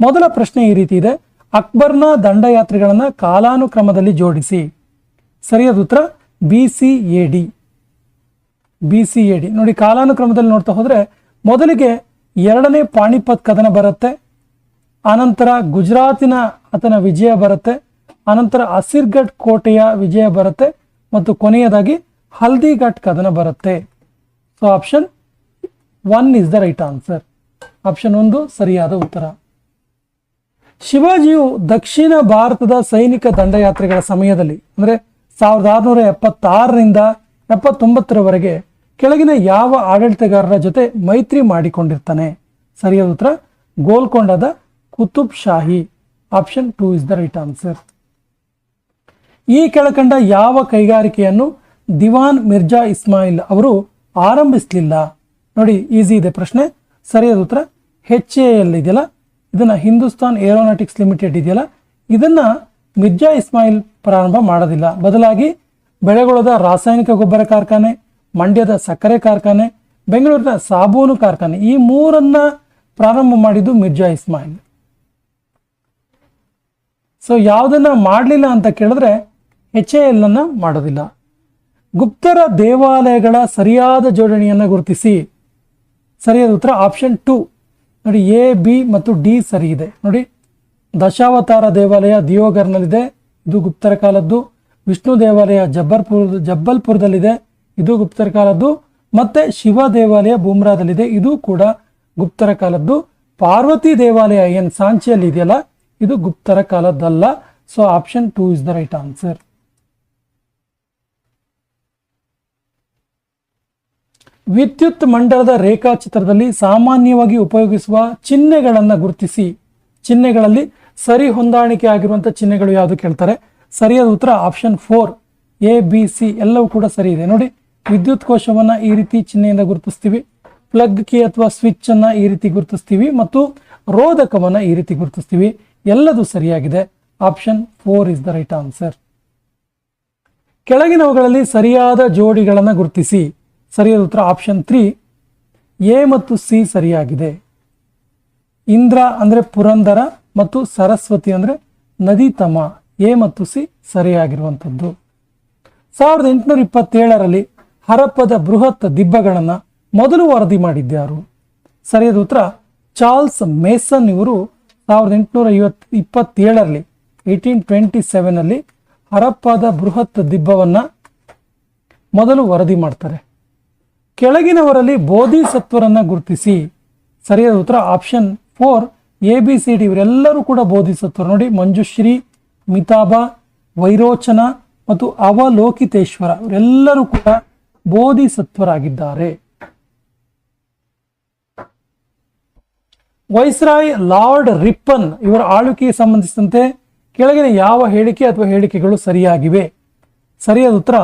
ಮೊದಲ ಪ್ರಶ್ನೆ ಈ ರೀತಿ ಇದೆ, ಅಕ್ಬರ್ನ ದಂಡಯಾತ್ರೆಗಳನ್ನು ಕಾಲಾನುಕ್ರಮದಲ್ಲಿ ಜೋಡಿಸಿ. ಸರಿಯಾದ ಉತ್ತರ BCAD. ನೋಡಿ, ಕಾಲಾನುಕ್ರಮದಲ್ಲಿ ನೋಡ್ತಾ ಹೋದ್ರೆ ಮೊದಲಿಗೆ 2ನೇ ಪಾಣಿಪತ್ ಕದನ ಬರುತ್ತೆ, ಆನಂತರ ಗುಜರಾತಿನ ಆತನ ವಿಜಯ ಬರುತ್ತೆ, ಆನಂತರ ಅಸಿರ್ಗಢ್ ಕೋಟೆಯ ವಿಜಯ ಬರುತ್ತೆ ಮತ್ತು ಕೊನೆಯದಾಗಿ ಹಲ್ದಿಘಾಟ್ ಕದನ ಬರುತ್ತೆ. So option 1 is the right answer. Option 1 ಸರಿಯಾದ ಉತ್ತರ. ಶಿವಾಜಿಯು ದಕ್ಷಿಣ ಭಾರತದ ಸೈನಿಕ ದಂಡಯಾತ್ರೆಗಳ ಸಮಯದಲ್ಲಿ ಅಂದರೆ 1676ರಿಂದ 79ರವರೆಗೆ ಕೆಳಗಿನ ಯಾವ ಆಡಳಿತಗಾರರ ಜೊತೆ ಮೈತ್ರಿ ಮಾಡಿಕೊಂಡಿರ್ತಾನೆ? ಸರಿಯಾದ ಉತ್ತರ ಗೋಲ್ಕೊಂಡದ Qutb Shahi. Option 2 is the right answer. ಈ ಕೆಳಕಂಡ ಯಾವ ಕೈಗಾರಿಕೆಯನ್ನು ದಿವಾನ್ ಮಿರ್ಜಾ ಇಸ್ಮಾಯಿಲ್ ಅವರು ಆರಂಭಿಸಲಿಲ್ಲ? ನೋಡಿ, ಈಸಿ ಇದೆ ಪ್ರಶ್ನೆ. ಸರಿಯಾದ ಉತ್ತರ HAL ಇದೆಯಲ್ಲ, ಇದನ್ನ ಹಿಂದೂಸ್ತಾನ್ ಏರೋನಾಟಿಕ್ಸ್ ಲಿಮಿಟೆಡ್ ಇದೆಯಲ್ಲ, ಇದನ್ನ ಮಿರ್ಜಾ ಇಸ್ಮಾಯಿಲ್ ಪ್ರಾರಂಭ ಮಾಡೋದಿಲ್ಲ. ಬದಲಾಗಿ ಬೆಳೆಗೊಳದ ರಾಸಾಯನಿಕ ಗೊಬ್ಬರ ಕಾರ್ಖಾನೆ, ಮಂಡ್ಯದ ಸಕ್ಕರೆ ಕಾರ್ಖಾನೆ, ಬೆಂಗಳೂರಿನ ಸಾಬೂನು ಕಾರ್ಖಾನೆ, ಈ 3 ಪ್ರಾರಂಭ ಮಾಡಿದ್ದು ಮಿರ್ಜಾ ಇಸ್ಮಾಯಿಲ್. ಸೊ ಯಾವುದನ್ನ ಮಾಡಲಿಲ್ಲ ಅಂತ ಕೇಳಿದ್ರೆ HAL ಅನ್ನ ಮಾಡೋದಿಲ್ಲ. ಗುಪ್ತರ ದೇವಾಲಯಗಳ ಸರಿಯಾದ ಜೋಡಣೆಯನ್ನು ಗುರುತಿಸಿ. ಸರಿಯಾದ ಉತ್ತರ ಆಪ್ಷನ್ 2. ನೋಡಿ, A, B ಮತ್ತು D ಸರಿ ಇದೆ. ನೋಡಿ, ದಶಾವತಾರ ದೇವಾಲಯ ದಿಯೋಗರ್ನಲ್ಲಿದೆ, ಇದು ಗುಪ್ತರ ಕಾಲದ್ದು. ವಿಷ್ಣು ದೇವಾಲಯ ಜಬ್ಬಲ್ಪುರದಲ್ಲಿದೆ, ಇದು ಗುಪ್ತರ ಕಾಲದ್ದು. ಮತ್ತೆ ಶಿವ ದೇವಾಲಯ ಬುಮ್ರಾದಲ್ಲಿದೆ, ಇದು ಕೂಡ ಗುಪ್ತರ ಕಾಲದ್ದು. ಪಾರ್ವತಿ ದೇವಾಲಯ ಏನು ಸಾಂಚಿಯಲ್ಲಿ ಇದೆಯಲ್ಲ, ಇದು ಗುಪ್ತರ ಕಾಲದ್ದಲ್ಲ. So option 2 is the right answer. ವಿದ್ಯುತ್ ಮಂಡಲದ ರೇಖಾಚಿತ್ರದಲ್ಲಿ ಸಾಮಾನ್ಯವಾಗಿ ಉಪಯೋಗಿಸುವ ಚಿಹ್ನೆಗಳನ್ನು ಗುರುತಿಸಿ. ಚಿಹ್ನೆಗಳಲ್ಲಿ ಸರಿ ಹೊಂದಾಣಿಕೆ ಆಗಿರುವಂತಹ ಚಿಹ್ನೆಗಳು ಯಾವುದು ಕೇಳ್ತಾರೆ? ಸರಿಯಾದ ಉತ್ತರ ಆಪ್ಷನ್ 4 A, B, C ಎಲ್ಲವೂ ಕೂಡ ಸರಿ ಇದೆ. ನೋಡಿ, ವಿದ್ಯುತ್ ಕೋಶವನ್ನ ಈ ರೀತಿ ಚಿಹ್ನೆಯಿಂದ ಗುರುತಿಸ್ತೀವಿ, ಪ್ಲಗ್ ಕೀ ಅಥವಾ ಸ್ವಿಚ್ ಅನ್ನ ಈ ರೀತಿ ಗುರುತಿಸ್ತೀವಿ ಮತ್ತು ರೋಧಕವನ್ನ ಈ ರೀತಿ ಗುರುತಿಸ್ತೀವಿ. ಎಲ್ಲದೂ ಸರಿಯಾಗಿದೆ. Option 4 is the right answer. ಕೆಳಗಿನವುಗಳಲ್ಲಿ ಸರಿಯಾದ ಜೋಡಿಗಳನ್ನು ಗುರುತಿಸಿ. ಸರಿಯಾದ ಉತ್ತರ ಆಪ್ಷನ್ 3 A ಮತ್ತು C ಸರಿಯಾಗಿದೆ. ಇಂದ್ರ ಅಂದ್ರೆ ಪುರಂದರ ಮತ್ತು ಸರಸ್ವತಿ ಅಂದ್ರೆ ನದಿ ತಮ. A ಮತ್ತು C ಸರಿಯಾಗಿರುವಂಥದ್ದು. 1827ರಲ್ಲಿ ಹರಪ್ಪದ ಬೃಹತ್ ದಿಬ್ಬಗಳನ್ನು ಮೊದಲು ವರದಿ ಮಾಡಿದ್ಯಾರು? ಸರಿಯಾದ ಉತ್ತರ ಚಾರ್ಲ್ಸ್ ಮೇಸನ್. ಇವರು 1827ರಲ್ಲಿ 1827ನಲ್ಲಿ ಹರಪ್ಪದ ಬೃಹತ್ ದಿಬ್ಬವನ್ನ ಮೊದಲು ವರದಿ ಮಾಡ್ತಾರೆ. ಕೆಳಗಿನವರಲ್ಲಿ ಬೋಧಿಸತ್ವರನ್ನ ಗುರುತಿಸಿ. ಸರಿಯಾದ ಉತ್ತರ ಆಪ್ಷನ್ 4 ABCD ಇವರೆಲ್ಲರೂ ಕೂಡ ಬೋಧಿಸತ್ವರು. ನೋಡಿ, ಮಂಜುಶ್ರೀ, ಮಿತಾಬಾ, ವೈರೋಚನ ಮತ್ತು ಅವಲೋಕಿತೇಶ್ವರ ಇವರೆಲ್ಲರೂ ಕೂಡ ಬೋಧಿಸತ್ವರಾಗಿದ್ದಾರೆ. ವೈಸ್ರಾಯ್ ಲಾರ್ಡ್ ರಿಪ್ಪನ್ ಇವರ ಆಳ್ವಿಕೆಗೆ ಸಂಬಂಧಿಸಿದಂತೆ ಕೆಳಗಿನ ಯಾವ ಹೇಳಿಕೆ ಅಥವಾ ಹೇಳಿಕೆಗಳು ಸರಿಯಾಗಿವೆ? ಸರಿಯಾದ ಉತ್ತರ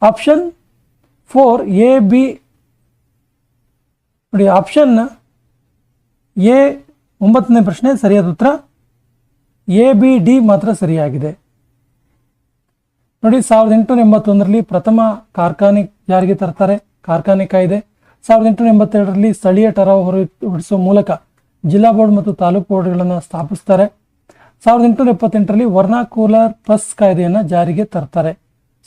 ಆಪ್ಷನ್ 4 AB. ನೋಡಿ, ಆಪ್ಷನ್ A 9ನೇ ಪ್ರಶ್ನೆ ಸರಿಯಾದ ಉತ್ತರ ABD ಮಾತ್ರ ಸರಿಯಾಗಿದೆ. ನೋಡಿ, 1881ರಲ್ಲಿ ಪ್ರಥಮ ಕಾರ್ಖಾನೆ ಜಾರಿಗೆ ತರ್ತಾರೆ, ಕಾರ್ಖಾನೆ ಕಾಯ್ದೆ. 1882ರಲ್ಲಿ ಸ್ಥಳೀಯ ಠರಾವು ಹೊರಡಿಸುವ ಮೂಲಕ ಜಿಲ್ಲಾ ಬೋರ್ಡ್ ಮತ್ತು ತಾಲೂಕು ಬೋರ್ಡ್ಗಳನ್ನು ಸ್ಥಾಪಿಸ್ತಾರೆ. 1878ರಲ್ಲಿ ವರ್ನಾಕ್ಯುಲರ್ ಪ್ರೆಸ್ ಕಾಯ್ದೆಯನ್ನು ಜಾರಿಗೆ ತರ್ತಾರೆ.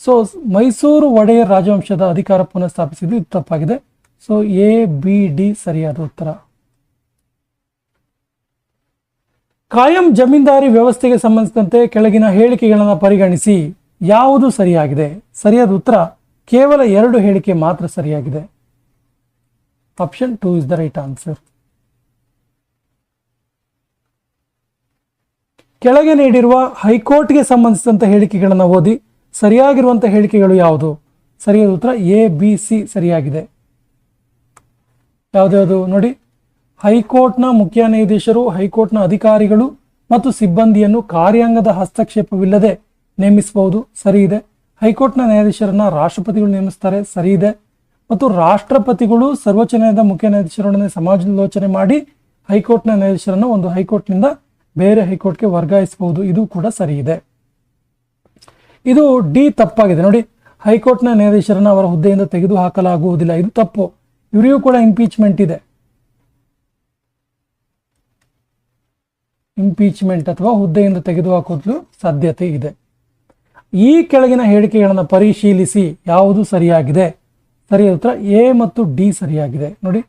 ಸೊ ಮೈಸೂರು ಒಡೆಯರ್ ರಾಜವಂಶದ ಅಧಿಕಾರ ಪುನಃ ಸ್ಥಾಪಿಸಿದ್ದು ಇದು ತಪ್ಪಾಗಿದೆ. ಸೊ ABD ಸರಿಯಾದ ಉತ್ತರ. ಕಾಯಂ ಜಮೀನ್ದಾರಿ ವ್ಯವಸ್ಥೆಗೆ ಸಂಬಂಧಿಸಿದಂತೆ ಕೆಳಗಿನ ಹೇಳಿಕೆಗಳನ್ನು ಪರಿಗಣಿಸಿ. ಯಾವುದು ಸರಿಯಾಗಿದೆ? ಸರಿಯಾದ ಉತ್ತರ ಕೇವಲ 2 ಹೇಳಿಕೆ ಮಾತ್ರ ಸರಿಯಾಗಿದೆ. Option 2 is the right answer. ಕೆಳಗೆ ನೀಡಿರುವ ಹೈಕೋರ್ಟ್ಗೆ ಸಂಬಂಧಿಸಿದಂತೆ ಹೇಳಿಕೆಗಳನ್ನು ಓದಿ. ಸರಿಯಾಗಿರುವಂತಹ ಹೇಳಿಕೆಗಳು ಯಾವುದು? ಸರಿಯಾದ ಉತ್ತರ ABC ಸರಿಯಾಗಿದೆ. ಯಾವ್ದು ನೋಡಿ, ಹೈಕೋರ್ಟ್ನ ಮುಖ್ಯ ನ್ಯಾಯಾಧೀಶರು ಹೈಕೋರ್ಟ್ನ ಅಧಿಕಾರಿಗಳು ಮತ್ತು ಸಿಬ್ಬಂದಿಯನ್ನು ಕಾರ್ಯಾಂಗದ ಹಸ್ತಕ್ಷೇಪವಿಲ್ಲದೆ ನೇಮಿಸಬಹುದು, ಸರಿ ಇದೆ. ಹೈಕೋರ್ಟ್ನ ನ್ಯಾಯಾಧೀಶರನ್ನ ರಾಷ್ಟ್ರಪತಿಗಳು ನೇಮಿಸ್ತಾರೆ, ಸರಿ ಇದೆ. ಮತ್ತು ರಾಷ್ಟ್ರಪತಿಗಳು ಸರ್ವೋಚ್ಚ ನ್ಯಾಯಾಲಯದ ಮುಖ್ಯ ನ್ಯಾಯಾಧೀಶರೊಡನೆ ಸಮಾಲೋಚನೆ ಮಾಡಿ ಹೈಕೋರ್ಟ್ನ ನ್ಯಾಯಾಧೀಶರನ್ನು ಒಂದು ಹೈಕೋರ್ಟ್ನಿಂದ ಬೇರೆ ಹೈಕೋರ್ಟ್ಗೆ ವರ್ಗಾಯಿಸಬಹುದು, ಇದು ಕೂಡ ಸರಿ ಇದೆ. ಇದು D ತಪ್ಪಾಗಿದೆ. ನೋಡಿ, ಹೈಕೋರ್ಟ್ನ ನ್ಯಾಯಾಧೀಶರನ್ನ ಅವರ ಹುದ್ದೆಯಿಂದ ತೆಗೆದು ಹಾಕಲಾಗುವುದಿಲ್ಲ, ಇದು ತಪ್ಪು. ಇವರಿಗೂ ಕೂಡ ಇಂಪೀಚ್ಮೆಂಟ್ ಇದೆ. ಇಂಪೀಚ್ಮೆಂಟ್ ಅಥವಾ ಹುದ್ದೆಯಿಂದ ತೆಗೆದುಹಾಕಲು ಸಾಧ್ಯತೆ ಇದೆ. ಈ ಕೆಳಗಿನ ಹೇಳಿಕೆಗಳನ್ನು ಪರಿಶೀಲಿಸಿ ಯಾವುದು ಸರಿಯಾಗಿದೆ? ಸರಿಯಾದ ಉತ್ತರ ಎ ಮತ್ತು ಡಿ ಸರಿಯಾಗಿದೆ. ನೋಡಿ,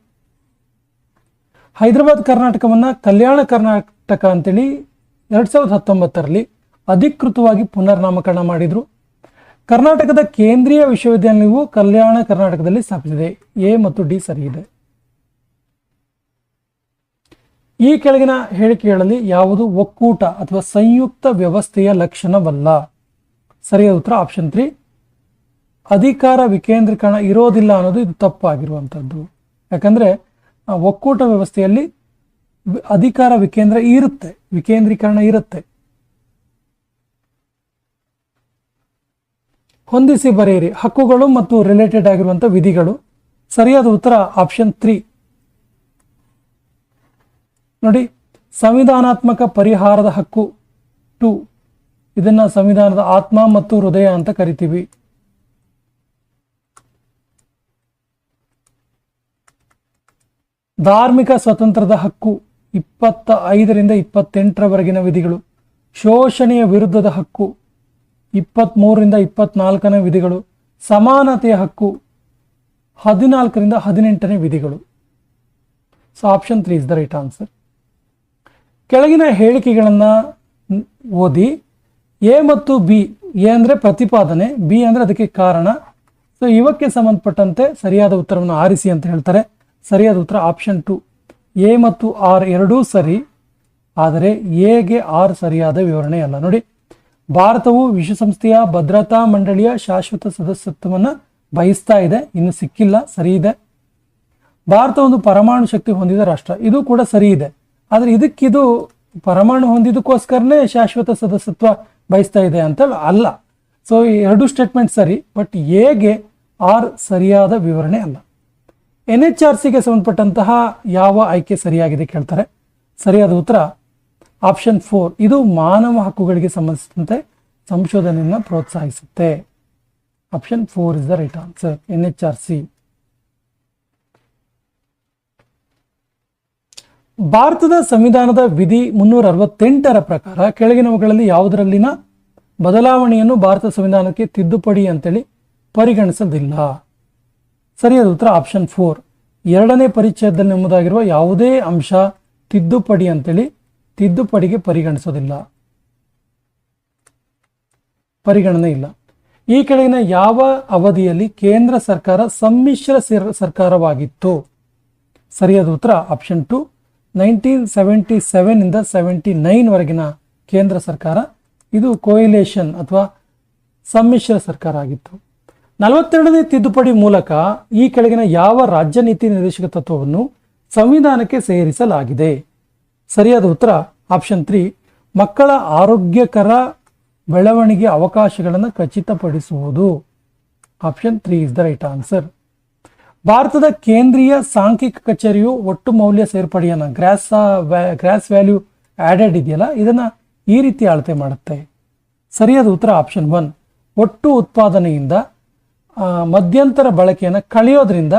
ಹೈದರಾಬಾದ್ ಕರ್ನಾಟಕವನ್ನ ಕಲ್ಯಾಣ ಕರ್ನಾಟಕ ಅಂತೇಳಿ 2019ರಲ್ಲಿ ಅಧಿಕೃತವಾಗಿ ಪುನರ್ನಾಮಕರಣ ಮಾಡಿದ್ರು. ಕರ್ನಾಟಕದ ಕೇಂದ್ರೀಯ ವಿಶ್ವವಿದ್ಯಾಲಯವು ಕಲ್ಯಾಣ ಕರ್ನಾಟಕದಲ್ಲಿ ಸ್ಥಾಪಿಸಿದೆ. ಎ ಮತ್ತು ಡಿ ಸರಿ ಇದೆ. ಈ ಕೆಳಗಿನ ಹೇಳಿಕೆಗಳಲ್ಲಿ ಯಾವುದು ಒಕ್ಕೂಟ ಅಥವಾ ಸಂಯುಕ್ತ ವ್ಯವಸ್ಥೆಯ ಲಕ್ಷಣವಲ್ಲ? ಸರಿಯಾದ ಉತ್ತರ ಆಪ್ಷನ್ 3, ಅಧಿಕಾರ ವಿಕೇಂದ್ರೀಕರಣ ಇರೋದಿಲ್ಲ ಅನ್ನೋದು ಇದು ತಪ್ಪಾಗಿರುವಂಥದ್ದು. ಯಾಕಂದ್ರೆ ಒಕ್ಕೂಟ ವ್ಯವಸ್ಥೆಯಲ್ಲಿ ಅಧಿಕಾರ ವಿಕೇಂದ್ರೀಕರಣ ಇರುತ್ತೆ. ಹೊಂದಿಸಿ ಬರೆಯಿರಿ ಹಕ್ಕುಗಳು ಮತ್ತು ರಿಲೇಟೆಡ್ ಆಗಿರುವಂತಹ ವಿಧಿಗಳು. ಸರಿಯಾದ ಉತ್ತರ ಆಪ್ಷನ್ 3. ನೋಡಿ, ಸಂವಿಧಾನಾತ್ಮಕ ಪರಿಹಾರದ ಹಕ್ಕು 2, ಇದನ್ನ ಸಂವಿಧಾನದ ಆತ್ಮ ಮತ್ತು ಹೃದಯ ಅಂತ ಕರಿತೀವಿ. ಧಾರ್ಮಿಕ ಸ್ವತಂತ್ರದ ಹಕ್ಕು 25ರಿಂದ 28ರವರೆಗಿನ ವಿಧಿಗಳು. ಶೋಷಣೆಯ ವಿರುದ್ಧದ ಹಕ್ಕು 23ರಿಂದ 24ನೇ ವಿಧಿಗಳು. ಸಮಾನತೆಯ ಹಕ್ಕು 14ರಿಂದ 18ನೇ ವಿಧಿಗಳು. So option 3 is the right answer. ಕೆಳಗಿನ ಹೇಳಿಕೆಗಳನ್ನು ಓದಿ. ಎ ಮತ್ತು ಬಿ, ಎ ಅಂದರೆ ಪ್ರತಿಪಾದನೆ, ಬಿ ಅಂದರೆ ಅದಕ್ಕೆ ಕಾರಣ. ಸೊ ಇವಕ್ಕೆ ಸಂಬಂಧಪಟ್ಟಂತೆ ಸರಿಯಾದ ಉತ್ತರವನ್ನು ಆರಿಸಿ ಅಂತ ಹೇಳ್ತಾರೆ. ಸರಿಯಾದ ಉತ್ತರ ಆಪ್ಷನ್ 2, ಎ ಮತ್ತು ಆರ್ ಎರಡೂ ಸರಿ, ಆದರೆ ಎಗೆ ಆರ್ ಸರಿಯಾದ ವಿವರಣೆ ಅಲ್ಲ. ನೋಡಿ, ಭಾರತವು ವಿಶ್ವಸಂಸ್ಥೆಯ ಭದ್ರತಾ ಮಂಡಳಿಯ ಶಾಶ್ವತ ಸದಸ್ಯತ್ವವನ್ನು ಬಯಸ್ತಾ ಇದೆ, ಇನ್ನು ಸಿಕ್ಕಿಲ್ಲ, ಸರಿ ಇದೆ. ಭಾರತ ಒಂದು ಪರಮಾಣು ಶಕ್ತಿ ಹೊಂದಿದ ರಾಷ್ಟ್ರ, ಇದು ಕೂಡ ಸರಿ ಇದೆ. ಆದರೆ ಇದಕ್ಕಿದು ಪರಮಾಣು ಹೊಂದಿದ್ದಕ್ಕೋಸ್ಕರನೇ ಶಾಶ್ವತ ಸದಸ್ಯತ್ವ ಬಯಸ್ತಾ ಇದೆ ಅಂತ ಅಲ್ಲ. ಸೊ ಈ ಎರಡು ಸ್ಟೇಟ್ಮೆಂಟ್ ಸರಿ, ಬಟ್ ಎಗೆ ಆರ್ ಸರಿಯಾದ ವಿವರಣೆ ಅಲ್ಲ. NHRCಗೆ ಸಂಬಂಧಪಟ್ಟಂತಹ ಯಾವ ಆಯ್ಕೆ ಸರಿಯಾಗಿದೆ ಕೇಳ್ತಾರೆ. ಸರಿಯಾದ ಉತ್ತರ ಆಪ್ಷನ್ 4, ಇದು ಮಾನವ ಹಕ್ಕುಗಳಿಗೆ ಸಂಬಂಧಿಸಿದಂತೆ ಸಂಶೋಧನೆಯನ್ನು ಪ್ರೋತ್ಸಾಹಿಸುತ್ತೆ. Option 4 is the right answer. NHRC. ಭಾರತದ ಸಂವಿಧಾನದ ವಿಧಿ 368ರ ಪ್ರಕಾರ ಕೆಳಗಿನವುಗಳಲ್ಲಿ ಯಾವುದರಲ್ಲಿನ ಬದಲಾವಣೆಯನ್ನು ಭಾರತ ಸಂವಿಧಾನಕ್ಕೆ ತಿದ್ದುಪಡಿ ಅಂತೇಳಿ ಪರಿಗಣಿಸೋದಿಲ್ಲ? ಸರಿಯಾದ ಉತ್ತರ ಆಪ್ಷನ್ 4, 2ನೇ ಪರಿಚ್ಛೇದದಲ್ಲಿ ಎಂಬುದಾಗಿರುವ ಯಾವುದೇ ಅಂಶ ತಿದ್ದುಪಡಿ ಅಂತೇಳಿ ತಿದ್ದುಪಡಿಗೆ ಪರಿಗಣನೆ ಇಲ್ಲ. ಈ ಕೆಳಗಿನ ಯಾವ ಅವಧಿಯಲ್ಲಿ ಕೇಂದ್ರ ಸರ್ಕಾರ ಸಮ್ಮಿಶ್ರ ಸರ್ಕಾರವಾಗಿತ್ತು? ಸರಿಯಾದ ಉತ್ತರ ಆಪ್ಷನ್ 2, 1977 ಇಂದ 79 ವರೆಗಿನ ಕೇಂದ್ರ ಸರ್ಕಾರ, ಇದು ಕೋಯಿಲೇಷನ್ ಅಥವಾ ಸಮ್ಮಿಶ್ರ ಸರ್ಕಾರ ಆಗಿತ್ತು. 42ನೇ ತಿದ್ದುಪಡಿ ಮೂಲಕ ಈ ಕೆಳಗಿನ ಯಾವ ರಾಜ್ಯ ನೀತಿ ನಿರ್ದೇಶಕ ತತ್ವವನ್ನು ಸಂವಿಧಾನಕ್ಕೆ ಸೇರಿಸಲಾಗಿದೆ? ಸರಿಯಾದ ಉತ್ತರ ಆಪ್ಷನ್ 3, ಮಕ್ಕಳ ಆರೋಗ್ಯಕರ ಬೆಳವಣಿಗೆ ಅವಕಾಶಗಳನ್ನು ಖಚಿತಪಡಿಸುವುದು. Option 3 is the right answer. ಭಾರತದ ಕೇಂದ್ರೀಯ ಸಾಂಖ್ಯಿಕ ಕಚೇರಿಯು ಒಟ್ಟು ಮೌಲ್ಯ ಸೇರ್ಪಡೆಯನ್ನು ಗ್ರಾಸ್ ವ್ಯಾಲ್ಯೂ ಆಡೆಡ್ ಇದೆಯಲ್ಲ, ಇದನ್ನ ಈ ರೀತಿ ಅಳತೆ ಮಾಡುತ್ತೆ. ಸರಿಯಾದ ಉತ್ತರ ಆಪ್ಷನ್ 1, ಒಟ್ಟು ಉತ್ಪಾದನೆಯಿಂದ ಮಧ್ಯಂತರ ಬಳಕೆಯನ್ನು ಕಳೆಯೋದ್ರಿಂದ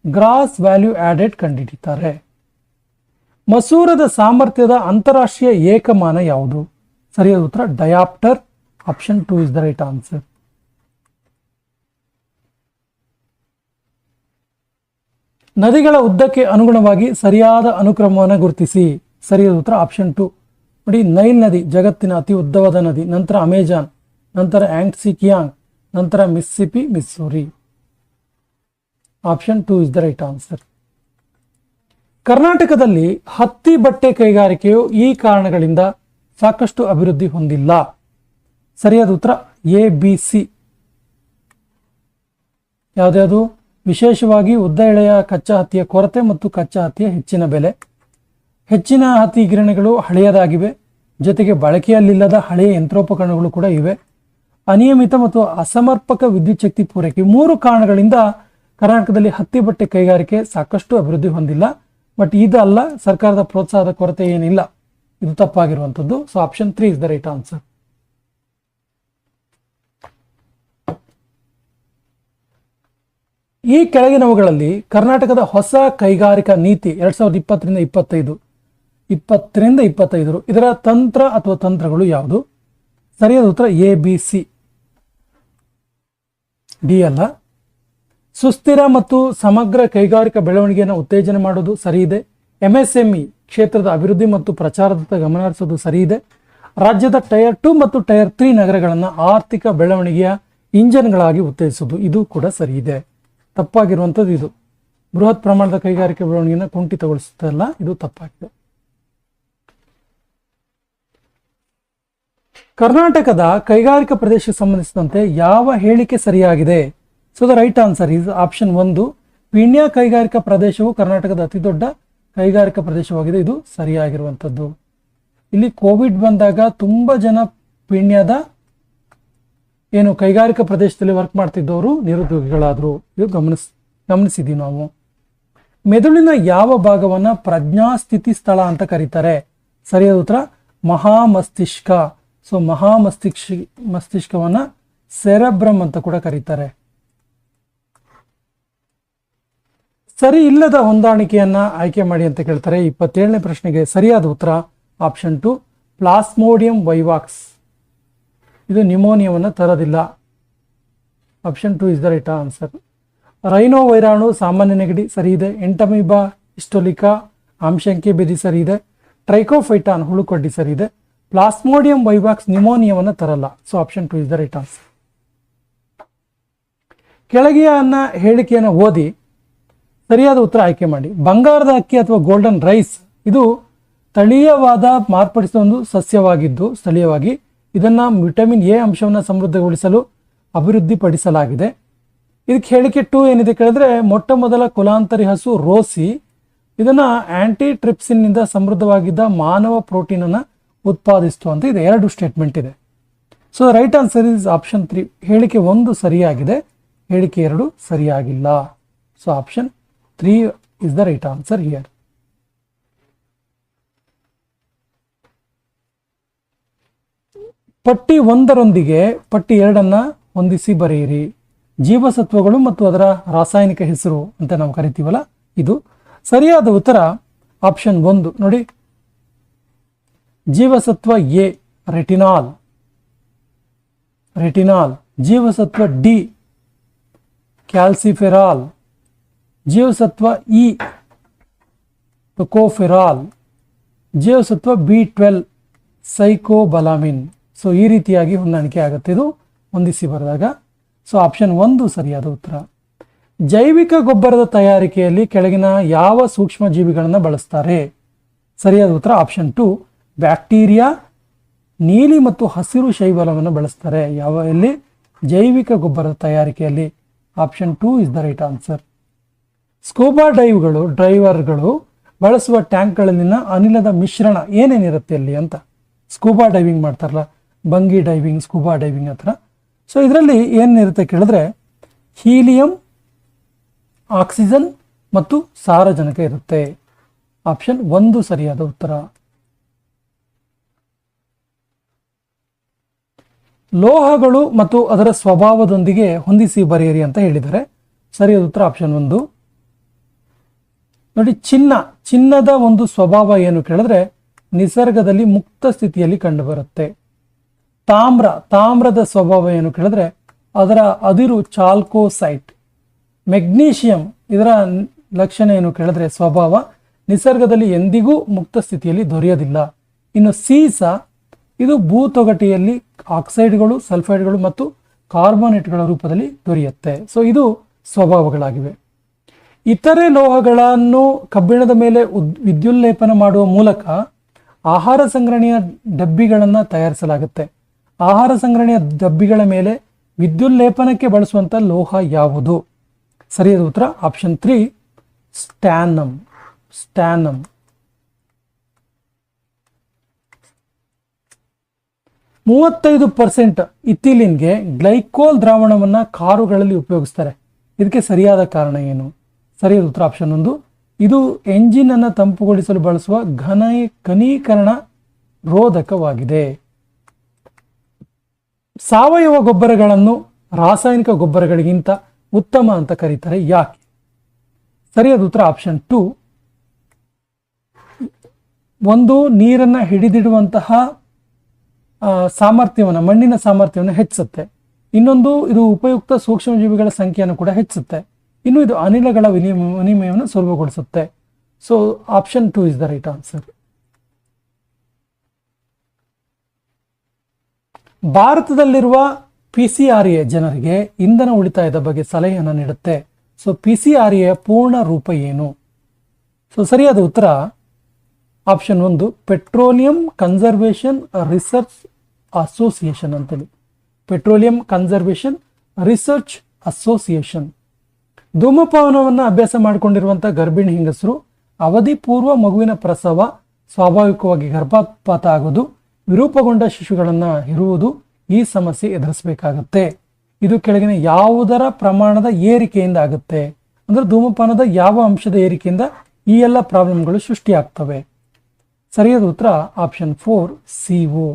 ಗ್ರಾಸ್ ವ್ಯಾಲ್ಯೂ ಆಡೆಡ್ ಕಂಡುಹಿಡಿತಾರೆ. ಮಸೂರದ ಸಾಮರ್ಥ್ಯದ ಅಂತಾರಾಷ್ಟ್ರೀಯ ಏಕಮಾನ ಯಾವುದು? ಸರಿಯಾದ ಉತ್ತರ dioptre. Option 2 is the right answer. ನದಿಗಳ ಉದ್ದಕ್ಕೆ ಅನುಗುಣವಾಗಿ ಸರಿಯಾದ ಅನುಕ್ರಮವನ್ನು ಗುರುತಿಸಿ. ಸರಿಯಾದ ಉತ್ತರ ಆಪ್ಷನ್ 2. ನೋಡಿ, ನೈಲ್ ನದಿ ಜಗತ್ತಿನ ಅತಿ ಉದ್ದವಾದ ನದಿ, ನಂತರ ಅಮೆಜಾನ್, ನಂತರ ಯಾಂಗ್ಸಿ ಕಿಯಾಂಗ್, ನಂತರ Mississippi, Missouri. Option 2 is the right answer. ಕರ್ನಾಟಕದಲ್ಲಿ ಹತ್ತಿ ಬಟ್ಟೆ ಕೈಗಾರಿಕೆಯು ಈ ಕಾರಣಗಳಿಂದ ಸಾಕಷ್ಟು ಅಭಿವೃದ್ಧಿ ಹೊಂದಿಲ್ಲ. ಸರಿಯಾದ ಉತ್ತರ ABC. ಯಾವುದ್ಯಾವುದು? ವಿಶೇಷವಾಗಿ ಉದ್ದ ಎಳೆಯ ಕಚ್ಚಾ ಹತ್ತಿಯ ಕೊರತೆ ಮತ್ತು ಕಚ್ಚಾ ಹತ್ತಿಯ ಹೆಚ್ಚಿನ ಬೆಲೆ. ಹೆಚ್ಚಿನ ಹತ್ತಿ ಗಿರಣಿಗಳು ಹಳೆಯದಾಗಿವೆ, ಜೊತೆಗೆ ಬಳಕೆಯಲ್ಲಿಲ್ಲದ ಹಳೆಯ ಯಂತ್ರೋಪಕರಣಗಳು ಕೂಡ ಇವೆ. ಅನಿಯಮಿತ ಮತ್ತು ಅಸಮರ್ಪಕ ವಿದ್ಯುತ್ ಶಕ್ತಿ ಪೂರೈಕೆ, 3 ಕಾರಣಗಳಿಂದ ಕರ್ನಾಟಕದಲ್ಲಿ ಹತ್ತಿ ಬಟ್ಟೆ ಕೈಗಾರಿಕೆ ಸಾಕಷ್ಟು ಅಭಿವೃದ್ಧಿ ಹೊಂದಿಲ್ಲ. ಬಟ್ ಇದಲ್ಲ, ಸರ್ಕಾರದ ಪ್ರೋತ್ಸಾಹದ ಕೊರತೆ ಏನಿಲ್ಲ, ಇದು ತಪ್ಪಾಗಿರುವಂಥದ್ದು. So option 3 is the right answer. ಈ ಕೆಳಗಿನವುಗಳಲ್ಲಿ ಕರ್ನಾಟಕದ ಹೊಸ ಕೈಗಾರಿಕಾ ನೀತಿ 2020 ರಿಂದ 25 20ರಿಂದ 25. ಇದರ ತಂತ್ರ ಅಥವಾ ತಂತ್ರಗಳು ಯಾವುದು? ಸರಿಯಾದ ಉತ್ತರ ABC. ಡಿ ಅಲ್ಲ. ಸುಸ್ಥಿರ ಮತ್ತು ಸಮಗ್ರ ಕೈಗಾರಿಕಾ ಬೆಳವಣಿಗೆಯನ್ನು ಉತ್ತೇಜನ ಮಾಡೋದು ಸರಿ ಇದೆ. MSME ಕ್ಷೇತ್ರದ ಅಭಿವೃದ್ಧಿ ಮತ್ತು ಪ್ರಚಾರದತ್ತ ಗಮನ ಹರಿಸೋದು ಸರಿ ಇದೆ. ರಾಜ್ಯದ ಟೈರ್ 2 ಮತ್ತು ಟೈರ್ 3 ನಗರಗಳನ್ನು ಆರ್ಥಿಕ ಬೆಳವಣಿಗೆಯ ಇಂಜನ್ಗಳಾಗಿ ಉತ್ತೇಜಿಸೋದು ಇದು ಕೂಡ ಸರಿ ಇದೆ. ತಪ್ಪಾಗಿರುವಂಥದ್ದು ಇದು. ಬೃಹತ್ ಪ್ರಮಾಣದ ಕೈಗಾರಿಕಾ ಬೆಳವಣಿಗೆಯನ್ನು ಕುಂಠಿತಗೊಳಿಸುತ್ತಲ್ಲ, ಇದು ತಪ್ಪಾಗಿದೆ. ಕರ್ನಾಟಕದ ಕೈಗಾರಿಕಾ ಪ್ರದೇಶಕ್ಕೆ ಸಂಬಂಧಿಸಿದಂತೆ ಯಾವ ಹೇಳಿಕೆ ಸರಿಯಾಗಿದೆ? So the right answer is option 1. Peenya ಕೈಗಾರಿಕಾ ಪ್ರದೇಶವು ಕರ್ನಾಟಕದ ಅತಿ ದೊಡ್ಡ ಕೈಗಾರಿಕಾ ಪ್ರದೇಶವಾಗಿದೆ. ಇದು ಸರಿಯಾಗಿರುವಂಥದ್ದು. ಇಲ್ಲಿ ಕೋವಿಡ್ ಬಂದಾಗ ತುಂಬ ಜನ ಪೀಣ್ಯದ ಕೈಗಾರಿಕಾ ಪ್ರದೇಶದಲ್ಲಿ ವರ್ಕ್ ಮಾಡ್ತಿದ್ದವರು ನಿರುದ್ಯೋಗಿಗಳಾದರು. ಇದು ಗಮನಿಸಿದ್ದೀವಿ ನಾವು. ಮೆದುಳಿನ ಯಾವ ಭಾಗವನ್ನು ಪ್ರಜ್ಞಾಸ್ಥಿತಿ ಸ್ಥಳ ಅಂತ ಕರೀತಾರೆ? ಸರಿಯಾದ ಉತ್ತರ ಮಹಾಮಸ್ತಿಷ್ಕ. ಸೊ ಮಸ್ತಿಷ್ಕವನ್ನ ಸೆರೆಬ್ರಮ್ ಅಂತ ಕೂಡ ಕರೀತಾರೆ. ಸರಿ ಇಲ್ಲದ ಹೊಂದಾಣಿಕೆಯನ್ನ ಆಯ್ಕೆ ಮಾಡಿ ಅಂತ ಕೇಳ್ತಾರೆ. 27ನೇ ಪ್ರಶ್ನೆಗೆ ಸರಿಯಾದ ಉತ್ತರ ಆಪ್ಷನ್ 2 ಪ್ಲಾಸ್ಮೋಡಿಯಂ ವೈವಾಕ್ಸ್. ಇದು ನ್ಯೂಮೋನಿಯಾವನ್ನು ತರೋದಿಲ್ಲ. Option 2 is the right answer. Rhino ವೈರಾಣು ಸಾಮಾನ್ಯ ನೆಗಡಿ ಸರಿ ಇದೆ. ಎಂಟಮೀಬಾ ಹಿಸ್ಟೋಲಿಕಾ ಆಮ್ಶಂಕೆ ಬೆದಿ ಸರಿ ಇದೆ. ಟ್ರೈಕೋಫೈಟಾನ್ ಹುಳುಕೊಡ್ಡಿ ಸರಿ ಇದೆ. ಪ್ಲಾಸ್ಮೋಡಿಯಂ ವೈವಾಕ್ಸ್ ನ್ಯೂಮೋನಿಯಾವನ್ನು ತರಲ್ಲ. So option 2 is the right answer. ಕೆಳಗಿನ ಹೇಳಿಕೆಯನ್ನು ಓದಿ ಸರಿಯಾದ ಉತ್ತರ ಆಯ್ಕೆ ಮಾಡಿ. ಬಂಗಾರದ ಅಕ್ಕಿ ಅಥವಾ ಗೋಲ್ಡನ್ ರೈಸ್ ಇದು ಸ್ಥಳೀಯವಾದ ಮಾರ್ಪಡಿಸುವ ಒಂದು ಸಸ್ಯವಾಗಿದ್ದು ಸ್ಥಳೀಯವಾಗಿ ಇದನ್ನು ವಿಟಮಿನ್ ಎ ಅಂಶವನ್ನು ಸಮೃದ್ಧಗೊಳಿಸಲು ಅಭಿವೃದ್ಧಿಪಡಿಸಲಾಗಿದೆ. ಇದಕ್ಕೆ ಹೇಳಿಕೆ 2 ಏನಿದೆ ಕೇಳಿದ್ರೆ, ಮೊಟ್ಟ ಮೊದಲ ಕುಲಾಂತರಿ ಹಸು ರೋಸಿ ಇದನ್ನು ಆಂಟಿಟ್ರಿಪ್ಸಿನ್ನಿಂದ ಸಮೃದ್ಧವಾಗಿದ್ದ ಮಾನವ ಪ್ರೋಟೀನನ್ನು ಉತ್ಪಾದಿಸ್ತು ಅಂತ ಇದೆ. 2 ಸ್ಟೇಟ್ಮೆಂಟ್ ಇದೆ. So right answer is option 3. ಹೇಳಿಕೆ 1 ಸರಿಯಾಗಿದೆ, ಹೇಳಿಕೆ 2 ಸರಿಯಾಗಿಲ್ಲ. So option 3 is the right answer here. ಪಟ್ಟಿ 1ರೊಂದಿಗೆ ಪಟ್ಟಿ 2ಅನ್ನು ಹೊಂದಿಸಿ ಬರೆಯಿರಿ. ಜೀವಸತ್ವಗಳು ಮತ್ತು ಅದರ ರಾಸಾಯನಿಕ ಹೆಸರು ಅಂತ ನಾವು ಕರಿತೀವಲ್ಲ ಇದು. ಸರಿಯಾದ ಉತ್ತರ ಆಪ್ಷನ್ 1 ನೋಡಿ. ಜೀವಸತ್ವ ಎ ರೆಟಿನಾಲ್. ಜೀವಸತ್ವ ಡಿ ಕ್ಯಾಲ್ಸಿಫೆರಾಲ್. ಜೀವಸತ್ವ ಇ ಟೊಕೋಫೆರಾಲ್. ಜೀವಸತ್ವ B12 ಸೈಕೋಬಲಾಮಿನ್. ಸೊ ಈ ರೀತಿಯಾಗಿ ಹೊಂದಾಣಿಕೆ ಆಗುತ್ತೆ ಇದು ಹೊಂದಿಸಿ ಬರೆದಾಗ. ಸೊ ಆಪ್ಷನ್ 1 ಸರಿಯಾದ ಉತ್ತರ. ಜೈವಿಕ ಗೊಬ್ಬರದ ತಯಾರಿಕೆಯಲ್ಲಿ ಕೆಳಗಿನ ಯಾವ ಸೂಕ್ಷ್ಮ ಜೀವಿಗಳನ್ನು ಬಳಸ್ತಾರೆ? ಸರಿಯಾದ ಉತ್ತರ ಆಪ್ಷನ್ 2 ಬ್ಯಾಕ್ಟೀರಿಯಾ, ನೀಲಿ ಮತ್ತು ಹಸಿರು ಶೈವಾಲವನ್ನು ಬಳಸ್ತಾರೆ. ಎಲ್ಲಿ? ಜೈವಿಕ ಗೊಬ್ಬರದ ತಯಾರಿಕೆಯಲ್ಲಿ. Option 2 is the right answer. Scuba ಡ್ರೈವರ್ಗಳು ಬಳಸುವ ಟ್ಯಾಂಕ್ಗಳಲ್ಲಿನ ಅನಿಲದ ಮಿಶ್ರಣ ಏನೇನಿರುತ್ತೆ ಅಲ್ಲಿ ಅಂತ. ಸ್ಕೂಬಾ ಡೈವಿಂಗ್ ಮಾಡ್ತಾರಲ್ಲ, ಬಂಗಿ ಡೈವಿಂಗ್, ಸ್ಕೂಬಾ ಡೈವಿಂಗ್ ಹತ್ರ. ಸೊ ಇದರಲ್ಲಿ ಏನಿರುತ್ತೆ ಕೇಳಿದ್ರೆ ಹೀಲಿಯಂ, ಆಕ್ಸಿಜನ್ ಮತ್ತು ಸಾರಜನಕ ಇರುತ್ತೆ. ಆಪ್ಷನ್ 1 ಸರಿಯಾದ ಉತ್ತರ. ಲೋಹಗಳು ಮತ್ತು ಅದರ ಸ್ವಭಾವದೊಂದಿಗೆ ಹೊಂದಿಸಿ ಬರೆಯಿರಿ ಅಂತ ಹೇಳಿದ್ದಾರೆ. ಸರಿಯಾದ ಉತ್ತರ ಆಪ್ಷನ್ 1 ನೋಡಿ. ಚಿನ್ನದ ಒಂದು ಸ್ವಭಾವ ಏನು ಕೇಳಿದ್ರೆ ನಿಸರ್ಗದಲ್ಲಿ ಮುಕ್ತ ಸ್ಥಿತಿಯಲ್ಲಿ ಕಂಡುಬರುತ್ತೆ. ತಾಮ್ರದ ಸ್ವಭಾವ ಏನು ಕೇಳಿದ್ರೆ ಅದರ ಅದಿರು ಚಾಲ್ಕೋಸೈಟ್. ಮೆಗ್ನೀಷಿಯಂ ಇದರ ಲಕ್ಷಣ ಏನು ಕೇಳಿದ್ರೆ ಸ್ವಭಾವ ನಿಸರ್ಗದಲ್ಲಿ ಎಂದಿಗೂ ಮುಕ್ತ ಸ್ಥಿತಿಯಲ್ಲಿ ದೊರೆಯೋದಿಲ್ಲ. ಇನ್ನು ಸೀಸ ಇದು ಭೂತೊಗಟೆಯಲ್ಲಿ ಆಕ್ಸೈಡ್ಗಳು, ಸಲ್ಫೈಡ್ಗಳು ಮತ್ತು ಕಾರ್ಬೋನೇಟ್ಗಳ ರೂಪದಲ್ಲಿ ದೊರೆಯುತ್ತೆ. ಸೊ ಇದು ಸ್ವಭಾವಗಳಾಗಿವೆ. ಇತರೆ ಲೋಹಗಳನ್ನು ಕಬ್ಬಿಣದ ಮೇಲೆ ವಿದ್ಯುಲ್ಲೇಪನ ಮಾಡುವ ಮೂಲಕ ಆಹಾರ ಸಂಗ್ರಹಣೆಯ ಡಬ್ಬಿಗಳನ್ನು ತಯಾರಿಸಲಾಗುತ್ತೆ. ಆಹಾರ ಸಂಗ್ರಹಣೆಯ ಡಬ್ಬಿಗಳ ಮೇಲೆ ವಿದ್ಯುಲ್ಲೇಪನಕ್ಕೆ ಬಳಸುವಂಥ ಲೋಹ ಯಾವುದು? ಸರಿಯಾದ ಉತ್ತರ ಆಪ್ಷನ್ 3 ಸ್ಟ್ಯಾನಮ್. 35% ಇಥಿಲಿನ್ಗೆ ಗ್ಲೈಕೋಲ್ ದ್ರಾವಣವನ್ನು ಕಾರುಗಳಲ್ಲಿ ಉಪಯೋಗಿಸ್ತಾರೆ. ಇದಕ್ಕೆ ಸರಿಯಾದ ಕಾರಣ ಏನು? ಸರಿಯಾದ ಉತ್ತರ ಆಪ್ಷನ್ 1 ಇದು ಎಂಜಿನ್ ಅನ್ನು ತಂಪುಗೊಳಿಸಲು ಬಳಸುವ ಘನೀಕರಣ ರೋಧಕವಾಗಿದೆ. ಸಾವಯವ ಗೊಬ್ಬರಗಳನ್ನು ರಾಸಾಯನಿಕ ಗೊಬ್ಬರಗಳಿಗಿಂತ ಉತ್ತಮ ಅಂತ ಕರೀತಾರೆ, ಯಾಕೆ? ಸರಿಯಾದ ಉತ್ತರ ಆಪ್ಷನ್ 2 ಒಂದು ನೀರನ್ನು ಹಿಡಿದಿಡುವಂತಹ ಸಾಮರ್ಥ್ಯವನ್ನು, ಮಣ್ಣಿನ ಸಾಮರ್ಥ್ಯವನ್ನು ಹೆಚ್ಚಿಸುತ್ತೆ. ಇನ್ನೊಂದು, ಇದು ಉಪಯುಕ್ತ ಸೂಕ್ಷ್ಮಜೀವಿಗಳ ಸಂಖ್ಯೆಯನ್ನು ಕೂಡ ಹೆಚ್ಚಿಸುತ್ತೆ. ಇನ್ನು ಇದು ಅನಿಲಗಳ ವಿನಿಮಯವನ್ನು ಸುಲಭಗೊಳಿಸುತ್ತೆ. So option 2 is the right answer. ಭಾರತದಲ್ಲಿರುವ PCRA ಜನರಿಗೆ ಇಂಧನ ಉಳಿತಾಯದ ಬಗ್ಗೆ ಸಲಹೆಯನ್ನು ನೀಡುತ್ತೆ. ಸೊ PCRA ಪೂರ್ಣ ರೂಪ ಏನು? ಸೊ ಸರಿಯಾದ ಉತ್ತರ option 1, petroleum conservation research association ಅಂತೇಳಿ. Petroleum conservation research association. ಧೂಮಪಾನವನ್ನು ಅಭ್ಯಾಸ ಮಾಡಿಕೊಂಡಿರುವಂಥ ಗರ್ಭಿಣಿ ಹೆಂಗಸರು ಅವಧಿ ಪೂರ್ವ ಮಗುವಿನ ಪ್ರಸವ, ಸ್ವಾಭಾವಿಕವಾಗಿ ಗರ್ಭಪಾತ ಆಗೋದು, ವಿರೂಪಗೊಂಡ ಶಿಶುಗಳನ್ನು ಇರುವುದು, ಈ ಸಮಸ್ಯೆ ಎದುರಿಸಬೇಕಾಗತ್ತೆ. ಇದು ಕೆಳಗಿನ ಯಾವುದರ ಪ್ರಮಾಣದ ಏರಿಕೆಯಿಂದ ಆಗುತ್ತೆ? ಅಂದ್ರೆ ಧೂಮಪಾನದ ಯಾವ ಅಂಶದ ಏರಿಕೆಯಿಂದ ಈ ಎಲ್ಲ ಪ್ರಾಬ್ಲಮ್ಗಳು ಸೃಷ್ಟಿಯಾಗ್ತವೆ? ಸರಿಯಾದ ಉತ್ತರ ಆಪ್ಷನ್ 4, CO.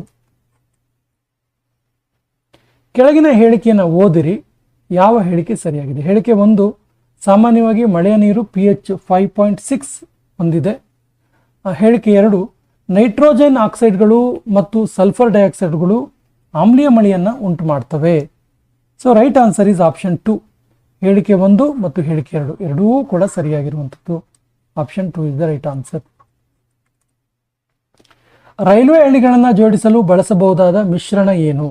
ಕೆಳಗಿನ ಹೇಳಿಕೆಯನ್ನು ಓದಿರಿ. ಯಾವ ಹೇಳಿಕೆ ಸರಿಯಾಗಿದೆ? ಹೇಳಿಕೆ 1, ಸಾಮಾನ್ಯವಾಗಿ ಮಳೆಯ ನೀರು pH 5.6 ಹೊಂದಿದೆ. ಹೇಳಿಕೆ 2, ನೈಟ್ರೋಜನ್ ಆಕ್ಸೈಡ್ಗಳು ಮತ್ತು ಸಲ್ಫರ್ ಡೈಆಕ್ಸೈಡ್ಗಳು ಆಮ್ಲೀಯ ಮಳೆಯನ್ನು ಉಂಟು ಮಾಡ್ತವೆ. So right answer is option 2. ಹೇಳಿಕೆ 1 ಮತ್ತು ಹೇಳಿಕೆ 2 ಎರಡೂ ಕೂಡ ಸರಿಯಾಗಿರುವಂಥದ್ದು. Option 2 is the right answer. Railway ಹಳಿಗಳನ್ನು ಜೋಡಿಸಲು ಬಳಸಬಹುದಾದ ಮಿಶ್ರಣ ಏನು?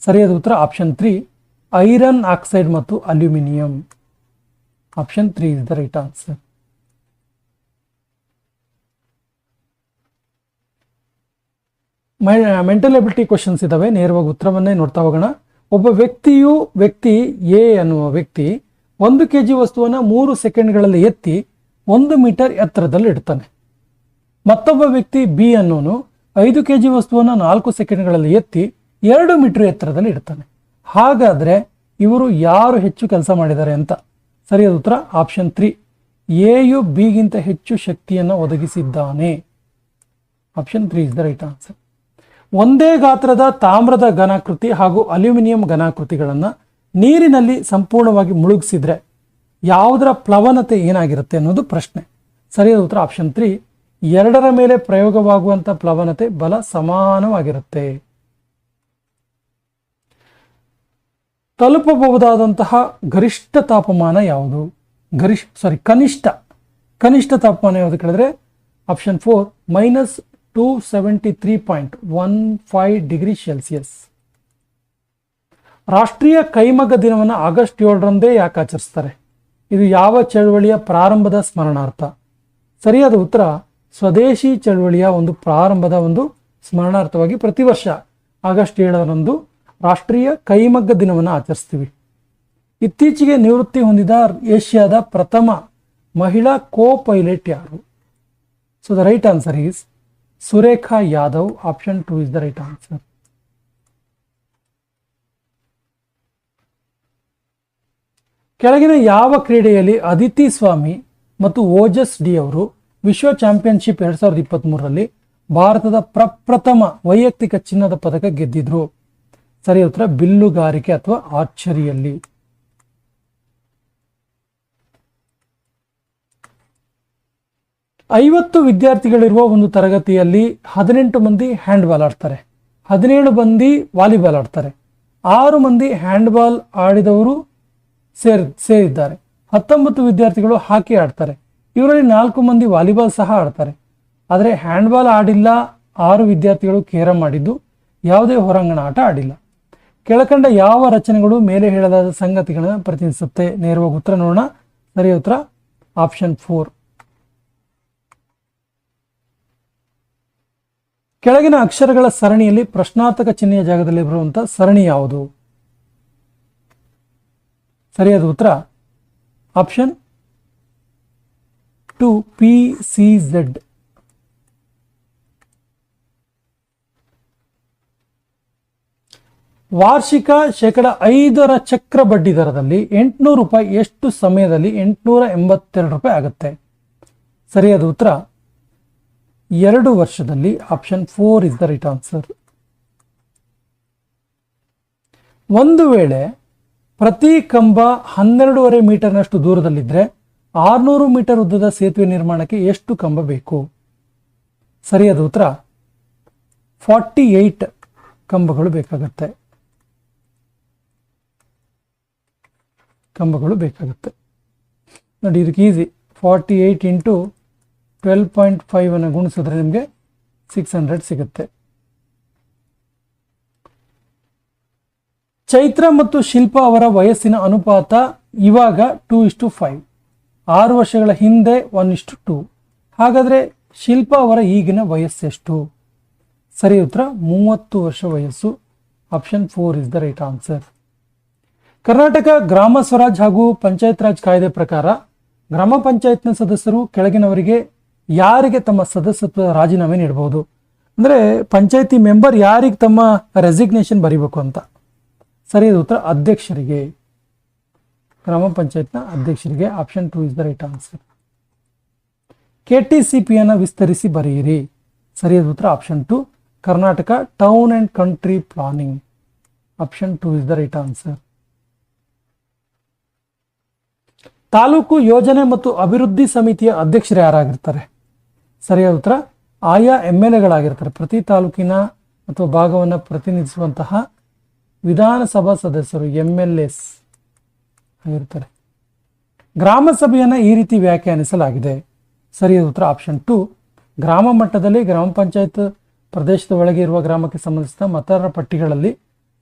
ಸರಿಯಾದ ಉತ್ತರ ಆಪ್ಷನ್ 3, ಐರನ್ ಆಕ್ಸೈಡ್ ಮತ್ತು aluminium. Option 3 is the right answer. Mental ability questions ಇದಾವೆ, ನೇರವಾಗಿ ಉತ್ತರವನ್ನೇ ನೋಡ್ತಾ ಹೋಗೋಣ. ಒಬ್ಬ ವ್ಯಕ್ತಿ ಎ ಅನ್ನುವ ವ್ಯಕ್ತಿ 1 kg ವಸ್ತುವನ್ನು 3 ಸೆಕೆಂಡ್ಗಳಲ್ಲಿ ಎತ್ತಿ 1 ಮೀಟರ್ ಎತ್ತರದಲ್ಲಿ ಇಡ್ತಾನೆ. ಮತ್ತೊಬ್ಬ ವ್ಯಕ್ತಿ ಬಿ ಅನ್ನೋನು 5 kg ವಸ್ತುವನ್ನು 4 ಸೆಕೆಂಡ್ಗಳಲ್ಲಿ ಎತ್ತಿ 2 ಮೀಟರ್ ಎತ್ತರದಲ್ಲಿ ಇಡ್ತಾನೆ. ಹಾಗಾದ್ರೆ ಇವರು ಯಾರು ಹೆಚ್ಚು ಕೆಲಸ ಮಾಡಿದ್ದಾರೆ ಅಂತ? ಸರಿಯಾದ ಉತ್ತರ ಆಪ್ಷನ್ 3, ಎಯು ಬಿಗಿಂತ ಹೆಚ್ಚು ಶಕ್ತಿಯನ್ನು ಒದಗಿಸಿದ್ದಾನೆ. Option 3 is the right answer. ಒಂದೇ ಗಾತ್ರದ ತಾಮ್ರದ ಘನಾಕೃತಿ ಹಾಗೂ ಅಲ್ಯೂಮಿನಿಯಂ ಘನಾಕೃತಿಗಳನ್ನು ನೀರಿನಲ್ಲಿ ಸಂಪೂರ್ಣವಾಗಿ ಮುಳುಗಿಸಿದ್ರೆ ಯಾವುದರ ಪ್ಲವನತೆ ಏನಾಗಿರುತ್ತೆ ಅನ್ನೋದು ಪ್ರಶ್ನೆ. ಸರಿಯಾದ ಉತ್ತರ ಆಪ್ಷನ್ 3, 2ರ ಮೇಲೆ ಪ್ರಯೋಗವಾಗುವಂಥ ಪ್ಲವನತೆ ಬಲ ಸಮಾನವಾಗಿರುತ್ತೆ. ತಲುಪಬಹುದಾದಂತಹ ಗರಿಷ್ಠ ತಾಪಮಾನ ಯಾವುದು? ಕನಿಷ್ಠ ತಾಪಮಾನ ಯಾವುದು ಕೇಳಿದ್ರೆ ಆಪ್ಷನ್ 4, -273.15 ಡಿಗ್ರಿ ಸೆಲ್ಸಿಯಸ್. ರಾಷ್ಟ್ರೀಯ ಕೈಮಗ್ಗ ದಿನವನ್ನು ಆಗಸ್ಟ್ 7ರಂದೇ ಯಾಕೆ ಆಚರಿಸ್ತಾರೆ? ಇದು ಯಾವ ಚಳವಳಿಯ ಪ್ರಾರಂಭದ ಸ್ಮರಣಾರ್ಥ? ಸರಿಯಾದ ಉತ್ತರ ಸ್ವದೇಶಿ ಚಳವಳಿಯ ಒಂದು ಪ್ರಾರಂಭದ ಒಂದು ಸ್ಮರಣಾರ್ಥವಾಗಿ ಪ್ರತಿ ವರ್ಷ ಆಗಸ್ಟ್ 7ರಂದು ರಾಷ್ಟ್ರೀಯ ಕೈಮಗ್ಗ ದಿನವನ್ನು ಆಚರಿಸ್ತೀವಿ. ಇತ್ತೀಚೆಗೆ ನಿವೃತ್ತಿ ಹೊಂದಿದ ಏಷ್ಯಾದ ಪ್ರಥಮ ಮಹಿಳಾ ಪೈಲಟ್ ಯಾರು? So the right answer is Surekha Yadav. Option 2 is the right answer. ಕೆಳಗಿನ ಯಾವ ಕ್ರೀಡೆಯಲ್ಲಿ ಅದಿತಿ ಸ್ವಾಮಿ ಮತ್ತು ಓಜಸ್ ಡಿ ಅವರು ವಿಶ್ವ ಚಾಂಪಿಯನ್ಶಿಪ್ 2023ರಲ್ಲಿ ಭಾರತದ ಪ್ರಪ್ರಥಮ ವೈಯಕ್ತಿಕ ಚಿನ್ನದ ಪದಕ ಗೆದ್ದಿದ್ರು? ಸರಿಯಾದ ಉತ್ತರ ಬಿಲ್ಲುಗಾರಿಕೆ ಅಥವಾ ಆರ್ಚರಿಯಲ್ಲಿ. ಐವತ್ತು ವಿದ್ಯಾರ್ಥಿಗಳಿರುವ ಒಂದು ತರಗತಿಯಲ್ಲಿ 18 ಮಂದಿ ಹ್ಯಾಂಡ್ಬಾಲ್ ಆಡ್ತಾರೆ, 17 ಮಂದಿ ವಾಲಿಬಾಲ್ ಆಡ್ತಾರೆ, 6 ಮಂದಿ ಹ್ಯಾಂಡ್ಬಾಲ್ ಆಡಿದವರು ಸೇರಿದ್ದಾರೆ, 19 ವಿದ್ಯಾರ್ಥಿಗಳು ಹಾಕಿ ಆಡ್ತಾರೆ. ಇವರಲ್ಲಿ 4 ಮಂದಿ ವಾಲಿಬಾಲ್ ಸಹ ಆಡ್ತಾರೆ. ಆದರೆ ಹ್ಯಾಂಡ್ಬಾಲ್ ಆಡಿಲ್ಲ 6 ವಿದ್ಯಾರ್ಥಿಗಳು ಕೇರಂ ಆಡಿದ್ದು, ಯಾವುದೇ ಹೊರಾಂಗಣ ಆಟ ಆಡಿಲ್ಲ. ಕೆಳಕಂಡ ಯಾವ ರಚನೆಗಳು ಮೇಲೆ ಹೇಳಲಾದ ಸಂಗತಿಗಳನ್ನು ಪ್ರತಿನಿಧಿಸುತ್ತೆ? ನೇರವಾಗಿ ಉತ್ತರ ನೋಡೋಣ. ಸರಿಯಾದ ಉತ್ತರ ಆಪ್ಷನ್ 4. ಕೆಳಗಿನ ಅಕ್ಷರಗಳ ಸರಣಿಯಲ್ಲಿ ಪ್ರಶ್ನಾರ್ಥಕ ಚಿಹ್ನೆಯ ಜಾಗದಲ್ಲಿ ಬರುವಂತಹ ಸರಣಿ ಯಾವುದು? ಸರಿಯಾದ ಉತ್ತರ ಆಪ್ಷನ್ 2, PCZ. ವಾರ್ಷಿಕ ₹5 ಚಕ್ರ ಬಡ್ಡಿ ದರದಲ್ಲಿ 800 ರೂಪಾಯಿ ಎಷ್ಟು ಸಮಯದಲ್ಲಿ 882 ರೂಪಾಯಿ ಆಗುತ್ತೆ? ಸರಿಯಾದ ಉತ್ತರ 2 ವರ್ಷದಲ್ಲಿ. Option 4 is the right answer. ಒಂದು ವೇಳೆ ಪ್ರತಿ ಕಂಬ 12.5 ಮೀಟರ್ನಷ್ಟು ದೂರದಲ್ಲಿದ್ದರೆ 600 ಮೀಟರ್ ಉದ್ದದ ಸೇತುವೆ ನಿರ್ಮಾಣಕ್ಕೆ ಎಷ್ಟು ಕಂಬ ಬೇಕು? ಸರಿಯಾದ ಉತ್ತರ 48 ಕಂಬಗಳು ಬೇಕಾಗುತ್ತೆ. ನೋಡಿ ಇದಕ್ಕೆ ಈಸಿ, 48 ಇಂಟು 12.5 ಅನ್ನು ಗುಣಿಸಿದ್ರೆ ನಿಮಗೆ 600 ಸಿಗುತ್ತೆ. ಚೈತ್ರ ಮತ್ತು ಶಿಲ್ಪ ಅವರ ವಯಸ್ಸಿನ ಅನುಪಾತ ಇವಾಗ 2:5, 6 ವರ್ಷಗಳ ಹಿಂದೆ 1:2. ಹಾಗಾದರೆ ಶಿಲ್ಪ ಅವರ ಈಗಿನ ವಯಸ್ಸೆಷ್ಟು? ಸರಿ ಉತ್ತರ 30 ವರ್ಷ ವಯಸ್ಸು. Option 4 is the right answer. Karnataka ಗ್ರಾಮ ಸ್ವರಾಜ್ ಹಾಗೂ ಪಂಚಾಯತ್ ರಾಜ್ ಕಾಯ್ದೆ ಪ್ರಕಾರ ಗ್ರಾಮ ಪಂಚಾಯತ್ನ ಸದಸ್ಯರು ಕೆಳಗಿನವರಿಗೆ ಯಾರಿಗೆ ತಮ್ಮ ಸದಸ್ಯತ್ವ ರಾಜೀನಾಮೆ ನೀಡಬಹುದು? ಅಂದರೆ ಪಂಚಾಯತಿ ಮೆಂಬರ್ ಯಾರಿಗೆ ತಮ್ಮ ರೆಸಿಗ್ನೇಷನ್ ಬರೀಬೇಕು ಅಂತ. ಸರಿಯಾದ ಉತ್ತರ ಅಧ್ಯಕ್ಷರಿಗೆ, ಗ್ರಾಮ ಪಂಚಾಯತ್ನ ಅಧ್ಯಕ್ಷರಿಗೆ. Option 2 is the right answer. KTCPಯನ್ನು ವಿಸ್ತರಿಸಿ ಬರೆಯಿರಿ. ಸರಿಯಾದ ಉತ್ತರ option 2 Karnataka town and country planning. Option 2 is the right answer. Taluk ಯೋಜನೆ ಮತ್ತು ಅಭಿವೃದ್ಧಿ ಸಮಿತಿಯ ಅಧ್ಯಕ್ಷರು ಯಾರಾಗಿರ್ತಾರೆ? ಸರಿಯಾದ ಉತ್ತರ ಆಯಾ MLAಗಳಾಗಿರ್ತಾರೆ. ಪ್ರತಿ ತಾಲೂಕಿನ ಅಥವಾ ಭಾಗವನ್ನು ಪ್ರತಿನಿಧಿಸುವಂತಹ ವಿಧಾನಸಭಾ ಸದಸ್ಯರು MLAs ಆಗಿರ್ತಾರೆ. ಗ್ರಾಮ ಸಭೆಯನ್ನು ಈ ರೀತಿ ವ್ಯಾಖ್ಯಾನಿಸಲಾಗಿದೆ. ಸರಿಯಾದ ಉತ್ತರ ಆಪ್ಷನ್ 2 ಗ್ರಾಮ ಮಟ್ಟದಲ್ಲಿ ಗ್ರಾಮ ಪಂಚಾಯತ್ ಪ್ರದೇಶದ ಒಳಗೆ ಇರುವ ಗ್ರಾಮಕ್ಕೆ ಸಂಬಂಧಿಸಿದ ಮತದಾರರ ಪಟ್ಟಿಗಳಲ್ಲಿ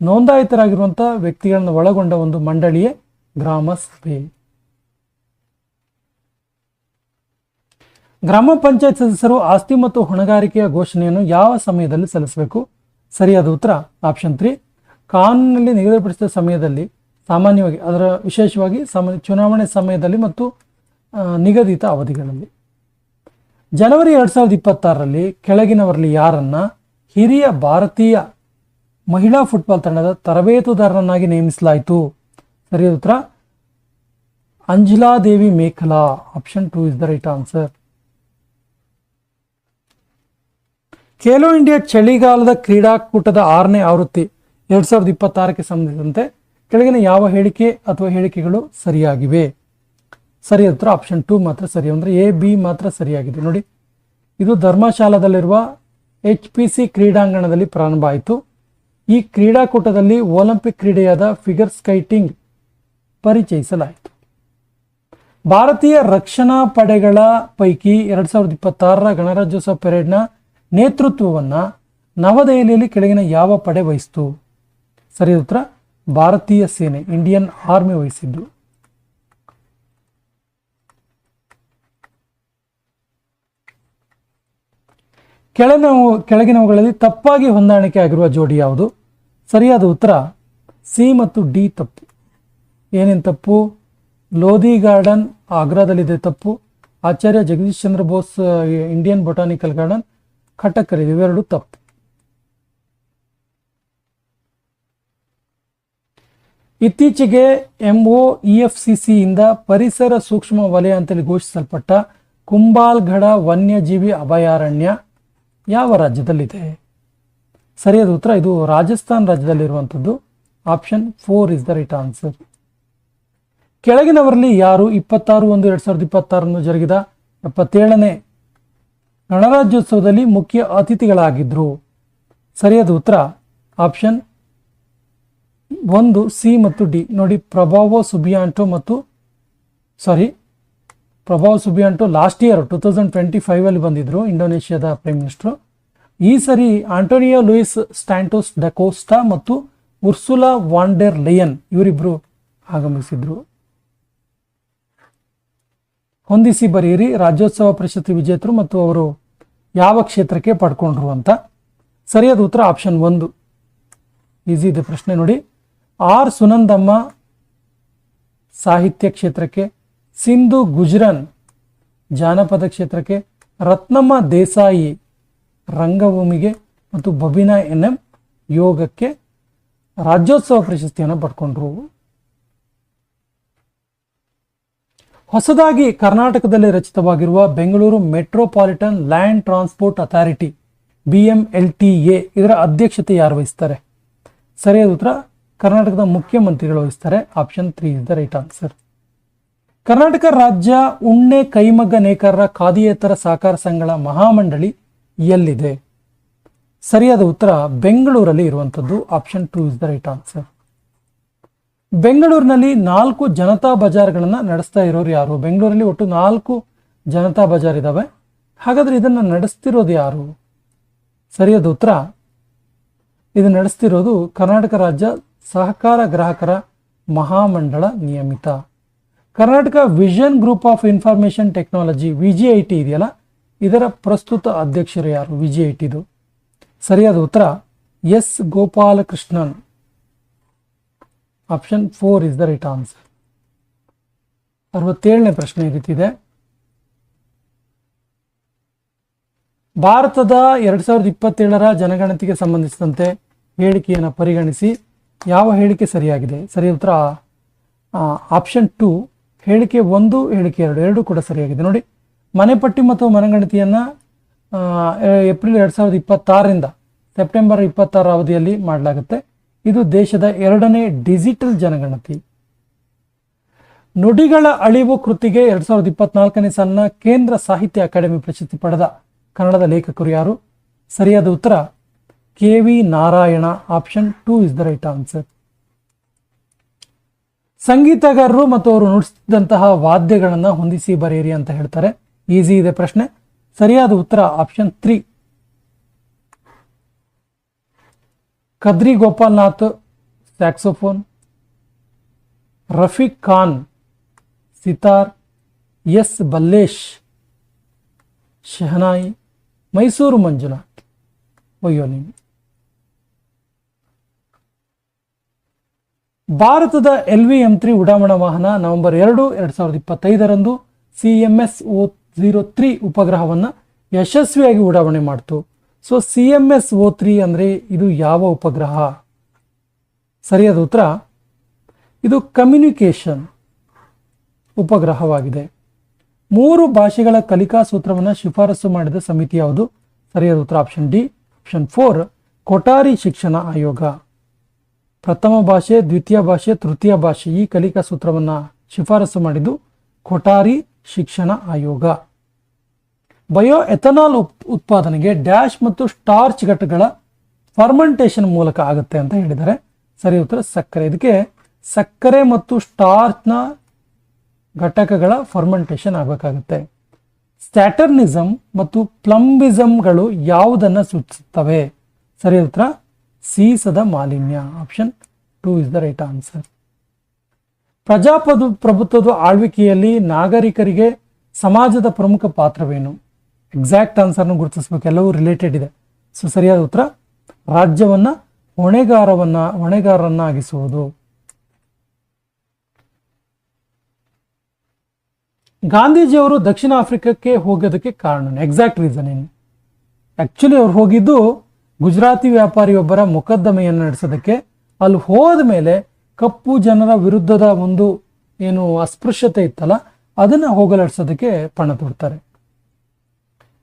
ನೋಂದಾಯಿತರಾಗಿರುವಂತಹ ವ್ಯಕ್ತಿಗಳನ್ನು ಒಳಗೊಂಡ ಒಂದು ಮಂಡಳಿಯೇ ಗ್ರಾಮ ಸಭೆ. ಗ್ರಾಮ ಪಂಚಾಯತ್ ಸದಸ್ಯರು ಆಸ್ತಿ ಮತ್ತು ಹೊಣೆಗಾರಿಕೆಯ ಘೋಷಣೆಯನ್ನು ಯಾವ ಸಮಯದಲ್ಲಿ ಸಲ್ಲಿಸಬೇಕು? ಸರಿಯಾದ ಉತ್ತರ ಆಪ್ಷನ್ 3 ಕಾನೂನಿನಲ್ಲಿ ನಿಗದಿಪಡಿಸಿದ ಸಮಯದಲ್ಲಿ, ಸಾಮಾನ್ಯವಾಗಿ ಅದರ ವಿಶೇಷವಾಗಿ ಚುನಾವಣೆ ಸಮಯದಲ್ಲಿ ಮತ್ತು ನಿಗದಿತ ಅವಧಿಗಳಲ್ಲಿ. ಜನವರಿ 2026ರಲ್ಲಿ ಕೆಳಗಿನವರಲ್ಲಿ ಯಾರನ್ನ ಹಿರಿಯ ಭಾರತೀಯ ಮಹಿಳಾ ಫುಟ್ಬಾಲ್ ತಂಡದ ತರಬೇತುದಾರರನ್ನಾಗಿ ನೇಮಿಸಲಾಯಿತು? ಸರಿಯಾದ ಉತ್ತರ Anjaladevi Mekhala. Option 2 is the right answer. Khelo India ಚಳಿಗಾಲದ ಕ್ರೀಡಾಕೂಟದ 6ನೇ ಆವೃತ್ತಿ 2026ಕ್ಕೆ ಸಂಬಂಧಿಸಿದಂತೆ ಕೆಳಗಿನ ಯಾವ ಹೇಳಿಕೆ ಅಥವಾ ಹೇಳಿಕೆಗಳು ಸರಿಯಾಗಿವೆ? ಸರಿಯಾದ ಉತ್ತರ ಆಪ್ಷನ್ 2 ಮಾತ್ರ ಸರಿ, ಅಂದರೆ A, B ಮಾತ್ರ ಸರಿಯಾಗಿದೆ. ನೋಡಿ, ಇದು ಧರ್ಮಶಾಲಾದಲ್ಲಿರುವ HPC ಕ್ರೀಡಾಂಗಣದಲ್ಲಿ ಪ್ರಾರಂಭ ಆಯಿತು. ಈ ಕ್ರೀಡಾಕೂಟದಲ್ಲಿ ಒಲಿಂಪಿಕ್ ಕ್ರೀಡೆಯಾದ ಫಿಗರ್ ಸ್ಕೈಟಿಂಗ್ ಪರಿಚಯಿಸಲಾಯಿತು. ಭಾರತೀಯ ರಕ್ಷಣಾ ಪಡೆಗಳ ಪೈಕಿ 2026ರ ಗಣರಾಜ್ಯೋತ್ಸವ ಪೆರೇಡ್ನ ನೇತೃತ್ವವನ್ನು ನವದೆಹಲಿಯಲ್ಲಿ ಕೆಳಗಿನ ಯಾವ ಪಡೆ ವಹಿಸಿತು? ಸರಿಯಾದ ಉತ್ತರ ಭಾರತೀಯ ಸೇನೆ, ಇಂಡಿಯನ್ ಆರ್ಮಿ ವಹಿಸಿದ್ದು. ಕೆಳಗಿನವುಗಳಲ್ಲಿ ತಪ್ಪಾಗಿ ಹೊಂದಾಣಿಕೆ ಆಗಿರುವ ಜೋಡಿ ಯಾವುದು? ಸರಿಯಾದ ಉತ್ತರ C ಮತ್ತು D ತಪ್ಪು. ಏನೇನು ತಪ್ಪು? ಲೋಧಿ ಗಾರ್ಡನ್ ಆಗ್ರಾದಲ್ಲಿದೆ ತಪ್ಪು. ಆಚಾರ್ಯ Jagadish Chandra Bose Indian botanical garden ಕಟಕಲ್ಲಿ, ಇವೆರಡು ತಪ್ಪು. ಇತ್ತೀಚೆಗೆ MOEFCC ಇಂದ ಪರಿಸರ ಸೂಕ್ಷ್ಮ ವಲಯ ಅಂತೇಳಿ ಘೋಷಿಸಲ್ಪಟ್ಟ ಕುಂಬಾಲ್ಗಢ ವನ್ಯಜೀವಿ ಅಭಯಾರಣ್ಯ ಯಾವ ರಾಜ್ಯದಲ್ಲಿದೆ? ಸರಿಯಾದ ಉತ್ತರ ಇದು ರಾಜಸ್ಥಾನ್ ರಾಜ್ಯದಲ್ಲಿರುವಂಥದ್ದು. Option 4 is the right answer. ಕೆಳಗಿನವರಲ್ಲಿ ಯಾರು 26/1/2026 ಜರುಗಿದ 77ನೇ ಗಣರಾಜ್ಯೋತ್ಸವದಲ್ಲಿ ಮುಖ್ಯ ಅತಿಥಿಗಳಾಗಿದ್ರು? ಸರಿಯಾದ ಉತ್ತರ ಆಪ್ಷನ್ 1 C ಮತ್ತು D. ನೋಡಿ, ಪ್ರಭಾವೋ ಸುಬಿಯಾಂಟೋ ಲಾಸ್ಟ್ ಇಯರ್ 2025 ಬಂದಿದ್ರು, ಇಂಡೋನೇಷ್ಯಾದ ಪ್ರೈಮ್ ಮಿನಿಸ್ಟರ್. ಈ ಸರಿ ಆಂಟೋನಿಯೋ ಲೂಯಿಸ್ ಸ್ಟ್ಯಾಂಟೋಸ್ ಡಕೋಸ್ಟಾ ಮತ್ತು ಉರ್ಸುಲಾ ವಾಂಡೆರ್ ಲೆಯನ್ ಇವರಿಬ್ರು ಆಗಮಿಸಿದ್ರು. ಹೊಂದಿಸಿ ಬರೆಯಿರಿ ರಾಜ್ಯೋತ್ಸವ ಪ್ರಶಸ್ತಿ ವಿಜೇತರು ಮತ್ತು ಅವರು ಯಾವ ಕ್ಷೇತ್ರಕ್ಕೆ ಪಡ್ಕೊಂಡ್ರು ಅಂತ. ಸರಿಯಾದ ಉತ್ತರ ಆಪ್ಷನ್ 1. ಈಸಿ ಇದೆ ಪ್ರಶ್ನೆ. ನೋಡಿ, R ಸುನಂದಮ್ಮ ಸಾಹಿತ್ಯ ಕ್ಷೇತ್ರಕ್ಕೆ, ಸಿಂಧು ಗುಜ್ರನ್ ಜಾನಪದ ಕ್ಷೇತ್ರಕ್ಕೆ, ರತ್ನಮ್ಮ ದೇಸಾಯಿ ರಂಗಭೂಮಿಗೆ ಮತ್ತು ಬಬಿನಾ NM ಯೋಗಕ್ಕೆ ರಾಜ್ಯೋತ್ಸವ ಪ್ರಶಸ್ತಿಯನ್ನು ಪಡ್ಕೊಂಡ್ರು. ಹೊಸದಾಗಿ ಕರ್ನಾಟಕದಲ್ಲಿ ರಚಿತವಾಗಿರುವ Bengaluru metropolitan land transport authority BMLTA ಇದರ ಅಧ್ಯಕ್ಷತೆ ಯಾರು ವಹಿಸ್ತಾರೆ? ಸರಿಯಾದ ಉತ್ತರ ಕರ್ನಾಟಕದ ಮುಖ್ಯಮಂತ್ರಿಗಳು ವಹಿಸ್ತಾರೆ. Option 3 is the right answer. Karnataka ರಾಜ್ಯ ಉಣ್ಣೆ ಕೈಮಗ್ಗ ನೇಕಾರರ ಖಾದಿಯೇತರ ಸಹಕಾರ ಸಂಘಗಳ ಮಹಾಮಂಡಳಿ ಎಲ್ಲಿದೆ? ಸರಿಯಾದ ಉತ್ತರ ಬೆಂಗಳೂರಲ್ಲಿ ಇರುವಂಥದ್ದು. Option 2 is the right answer. ಬೆಂಗಳೂರಿನಲ್ಲಿ 4 ಜನತಾ ಬಜಾರ್ಗಳನ್ನು ನಡೆಸ್ತಾ ಇರೋರು ಯಾರು? ಬೆಂಗಳೂರಲ್ಲಿ ಒಟ್ಟು 4 ಜನತಾ ಬಜಾರ್ ಇದಾವೆ. ಹಾಗಾದ್ರೆ ಇದನ್ನು ನಡೆಸ್ತಿರೋದು ಯಾರು? ಸರಿಯಾದ ಉತ್ತರ, ಇದು ನಡೆಸ್ತಿರೋದು ಕರ್ನಾಟಕ ರಾಜ್ಯ ಸಹಕಾರ ಗ್ರಾಹಕರ ಮಹಾಮಂಡಳ ನಿಯಮಿತ. Karnataka vision group of information technology VGIT ಇದೆಯಲ್ಲ, ಇದರ ಪ್ರಸ್ತುತ ಅಧ್ಯಕ್ಷರು ಯಾರು? VGITದು. ಸರಿಯಾದ ಉತ್ತರ S Gopalakrishnan. Option 4 is the right answer. 67ನೇ ಪ್ರಶ್ನೆ ಈ ರೀತಿ ಇದೆ. ಭಾರತದ 2027ರ ಜನಗಣತಿಗೆ ಸಂಬಂಧಿಸಿದಂತೆ ಹೇಳಿಕೆಯನ್ನು ಪರಿಗಣಿಸಿ ಯಾವ ಹೇಳಿಕೆ ಸರಿಯಾಗಿದೆ? ಸರಿಯಾದ ಉತ್ತರ ಆಪ್ಷನ್ 2 ಹೇಳಿಕೆ 1, ಹೇಳಿಕೆ 2 ಎರಡೂ ಕೂಡ ಸರಿಯಾಗಿದೆ. ನೋಡಿ, ಮನೆಪಟ್ಟಿ ಮತ್ತು ಮನೆಗಣತಿಯನ್ನು ಏಪ್ರಿಲ್ 2026ರಿಂದ ಸೆಪ್ಟೆಂಬರ್ 26 ಅವಧಿಯಲ್ಲಿ ಮಾಡಲಾಗುತ್ತೆ. ಇದು ದೇಶದ 2ನೇ ಡಿಜಿಟಲ್ ಜನಗಣತಿ. ನುಡಿಗಳ ಅಳಿವು ಕೃತಿಗೆ 2024ನೇ ಸಾಲಿನ ಕೇಂದ್ರ ಸಾಹಿತ್ಯ ಅಕಾಡೆಮಿ ಪ್ರಶಸ್ತಿ ಪಡೆದ ಕನ್ನಡದ ಲೇಖಕರು ಯಾರು? ಸರಿಯಾದ ಉತ್ತರ KV ನಾರಾಯಣ. Option 2 is the right answer. ಸಂಗೀತಗಾರರು ಮತ್ತು ಅವರು ನುಡಿಸಿದಂತಹ ವಾದ್ಯಗಳನ್ನು ಹೊಂದಿಸಿ ಬರೆಯಿರಿ ಅಂತ ಹೇಳ್ತಾರೆ. ಈಸಿ ಇದೆ ಪ್ರಶ್ನೆ. ಸರಿಯಾದ ಉತ್ತರ option 3. Kadri Gopalnath saxophone, Rafique Khan sitar, S Ballesh shehnai, Mysuru Manjunath violin. ಭಾರತದ LV-M3 ಉಡಾವಣಾ ವಾಹನ ನವೆಂಬರ್ 2, 2025ರಂದು CMS-03 ಉಪಗ್ರಹವನ್ನು ಯಶಸ್ವಿಯಾಗಿ ಉಡಾವಣೆ ಮಾಡಿತು. ಸೊ CMS-03 ಅಂದರೆ ಇದು ಯಾವ ಉಪಗ್ರಹ? ಸರಿಯಾದ ಉತ್ತರ ಇದು ಕಮ್ಯುನಿಕೇಶನ್ ಉಪಗ್ರಹವಾಗಿದೆ. 3 ಭಾಷೆಗಳ ಕಲಿಕಾ ಸೂತ್ರವನ್ನು ಶಿಫಾರಸು ಮಾಡಿದ ಸಮಿತಿ ಯಾವುದು? ಸರಿಯಾದ ಉತ್ತರ ಆಪ್ಷನ್ ಡಿ. ಆಪ್ಷನ್ 4 ಕೊಠಾರಿ ಶಿಕ್ಷಣ ಆಯೋಗ. ಪ್ರಥಮ ಭಾಷೆ, ದ್ವಿತೀಯ ಭಾಷೆ, ತೃತೀಯ ಭಾಷೆ ಈ ಕಲಿಕಾ ಸೂತ್ರವನ್ನು ಶಿಫಾರಸು ಮಾಡಿದ್ದು ಕೊಠಾರಿ ಶಿಕ್ಷಣ ಆಯೋಗ. ಬಯೋ ಎಥನಾಲ್ ಉತ್ಪಾದನೆಗೆ ಡ್ಯಾಶ್ ಮತ್ತು ಸ್ಟಾರ್ಚ್ ಘಟಕಗಳ ಫರ್ಮೆಂಟೇಷನ್ ಮೂಲಕ ಆಗುತ್ತೆ ಅಂತ ಹೇಳಿದ್ದಾರೆ. ಸರಿ ಉತ್ತರ ಸಕ್ಕರೆ. ಇದಕ್ಕೆ ಸಕ್ಕರೆ ಮತ್ತು ಸ್ಟಾರ್ಚ್ನ ಘಟಕಗಳ ಫರ್ಮೆಂಟೇಷನ್ ಆಗಬೇಕಾಗುತ್ತೆ. ಸ್ಟ್ಯಾಟರ್ನಿಸಮ್ ಮತ್ತು ಪ್ಲಂಬಿಸಮ್ಗಳು ಯಾವುದನ್ನು ಸೂಚಿಸುತ್ತವೆ? ಸರಿಯಾದ ಉತ್ತರ ಸೀಸದ ಮಾಲಿನ್ಯ. Option 2 is the right answer. ಪ್ರಜಾಪ್ರಭುತ್ವದ ಆಳ್ವಿಕೆಯಲ್ಲಿ ನಾಗರಿಕರಿಗೆ ಸಮಾಜದ ಪ್ರಮುಖ ಪಾತ್ರವೇನು? ಎಕ್ಸಾಕ್ಟ್ ಆನ್ಸರ್ನ ಗುರುತಿಸಬೇಕು, ಎಲ್ಲವೂ ರಿಲೇಟೆಡ್ ಇದೆ. ಸೊ ಸರಿಯಾದ ಉತ್ತರ ರಾಜ್ಯವನ್ನ ಹೊಣೆಗಾರರನ್ನಾಗಿಸುವುದು. ಗಾಂಧೀಜಿಯವರು ದಕ್ಷಿಣ ಆಫ್ರಿಕಕ್ಕೆ ಹೋಗೋದಕ್ಕೆ ಕಾರಣ, ಎಕ್ಸಾಕ್ಟ್ ರೀಸನ್ ಏನು? ಆಕ್ಚುಲಿ ಅವ್ರು ಹೋಗಿದ್ದು ಗುಜರಾತಿ ವ್ಯಾಪಾರಿಯೊಬ್ಬರ ಮೊಕದ್ದಮೆಯನ್ನು ನಡೆಸೋದಕ್ಕೆ. ಅಲ್ಲಿ ಹೋದ ಮೇಲೆ ಕಪ್ಪು ಜನರ ವಿರುದ್ಧದ ಒಂದು ಏನು ಅಸ್ಪೃಶ್ಯತೆ ಇತ್ತಲ್ಲ ಅದನ್ನು ಹೋಗಲಾಡಿಸೋದಕ್ಕೆ ಪಣ ತೊಡ್ತಾರೆ.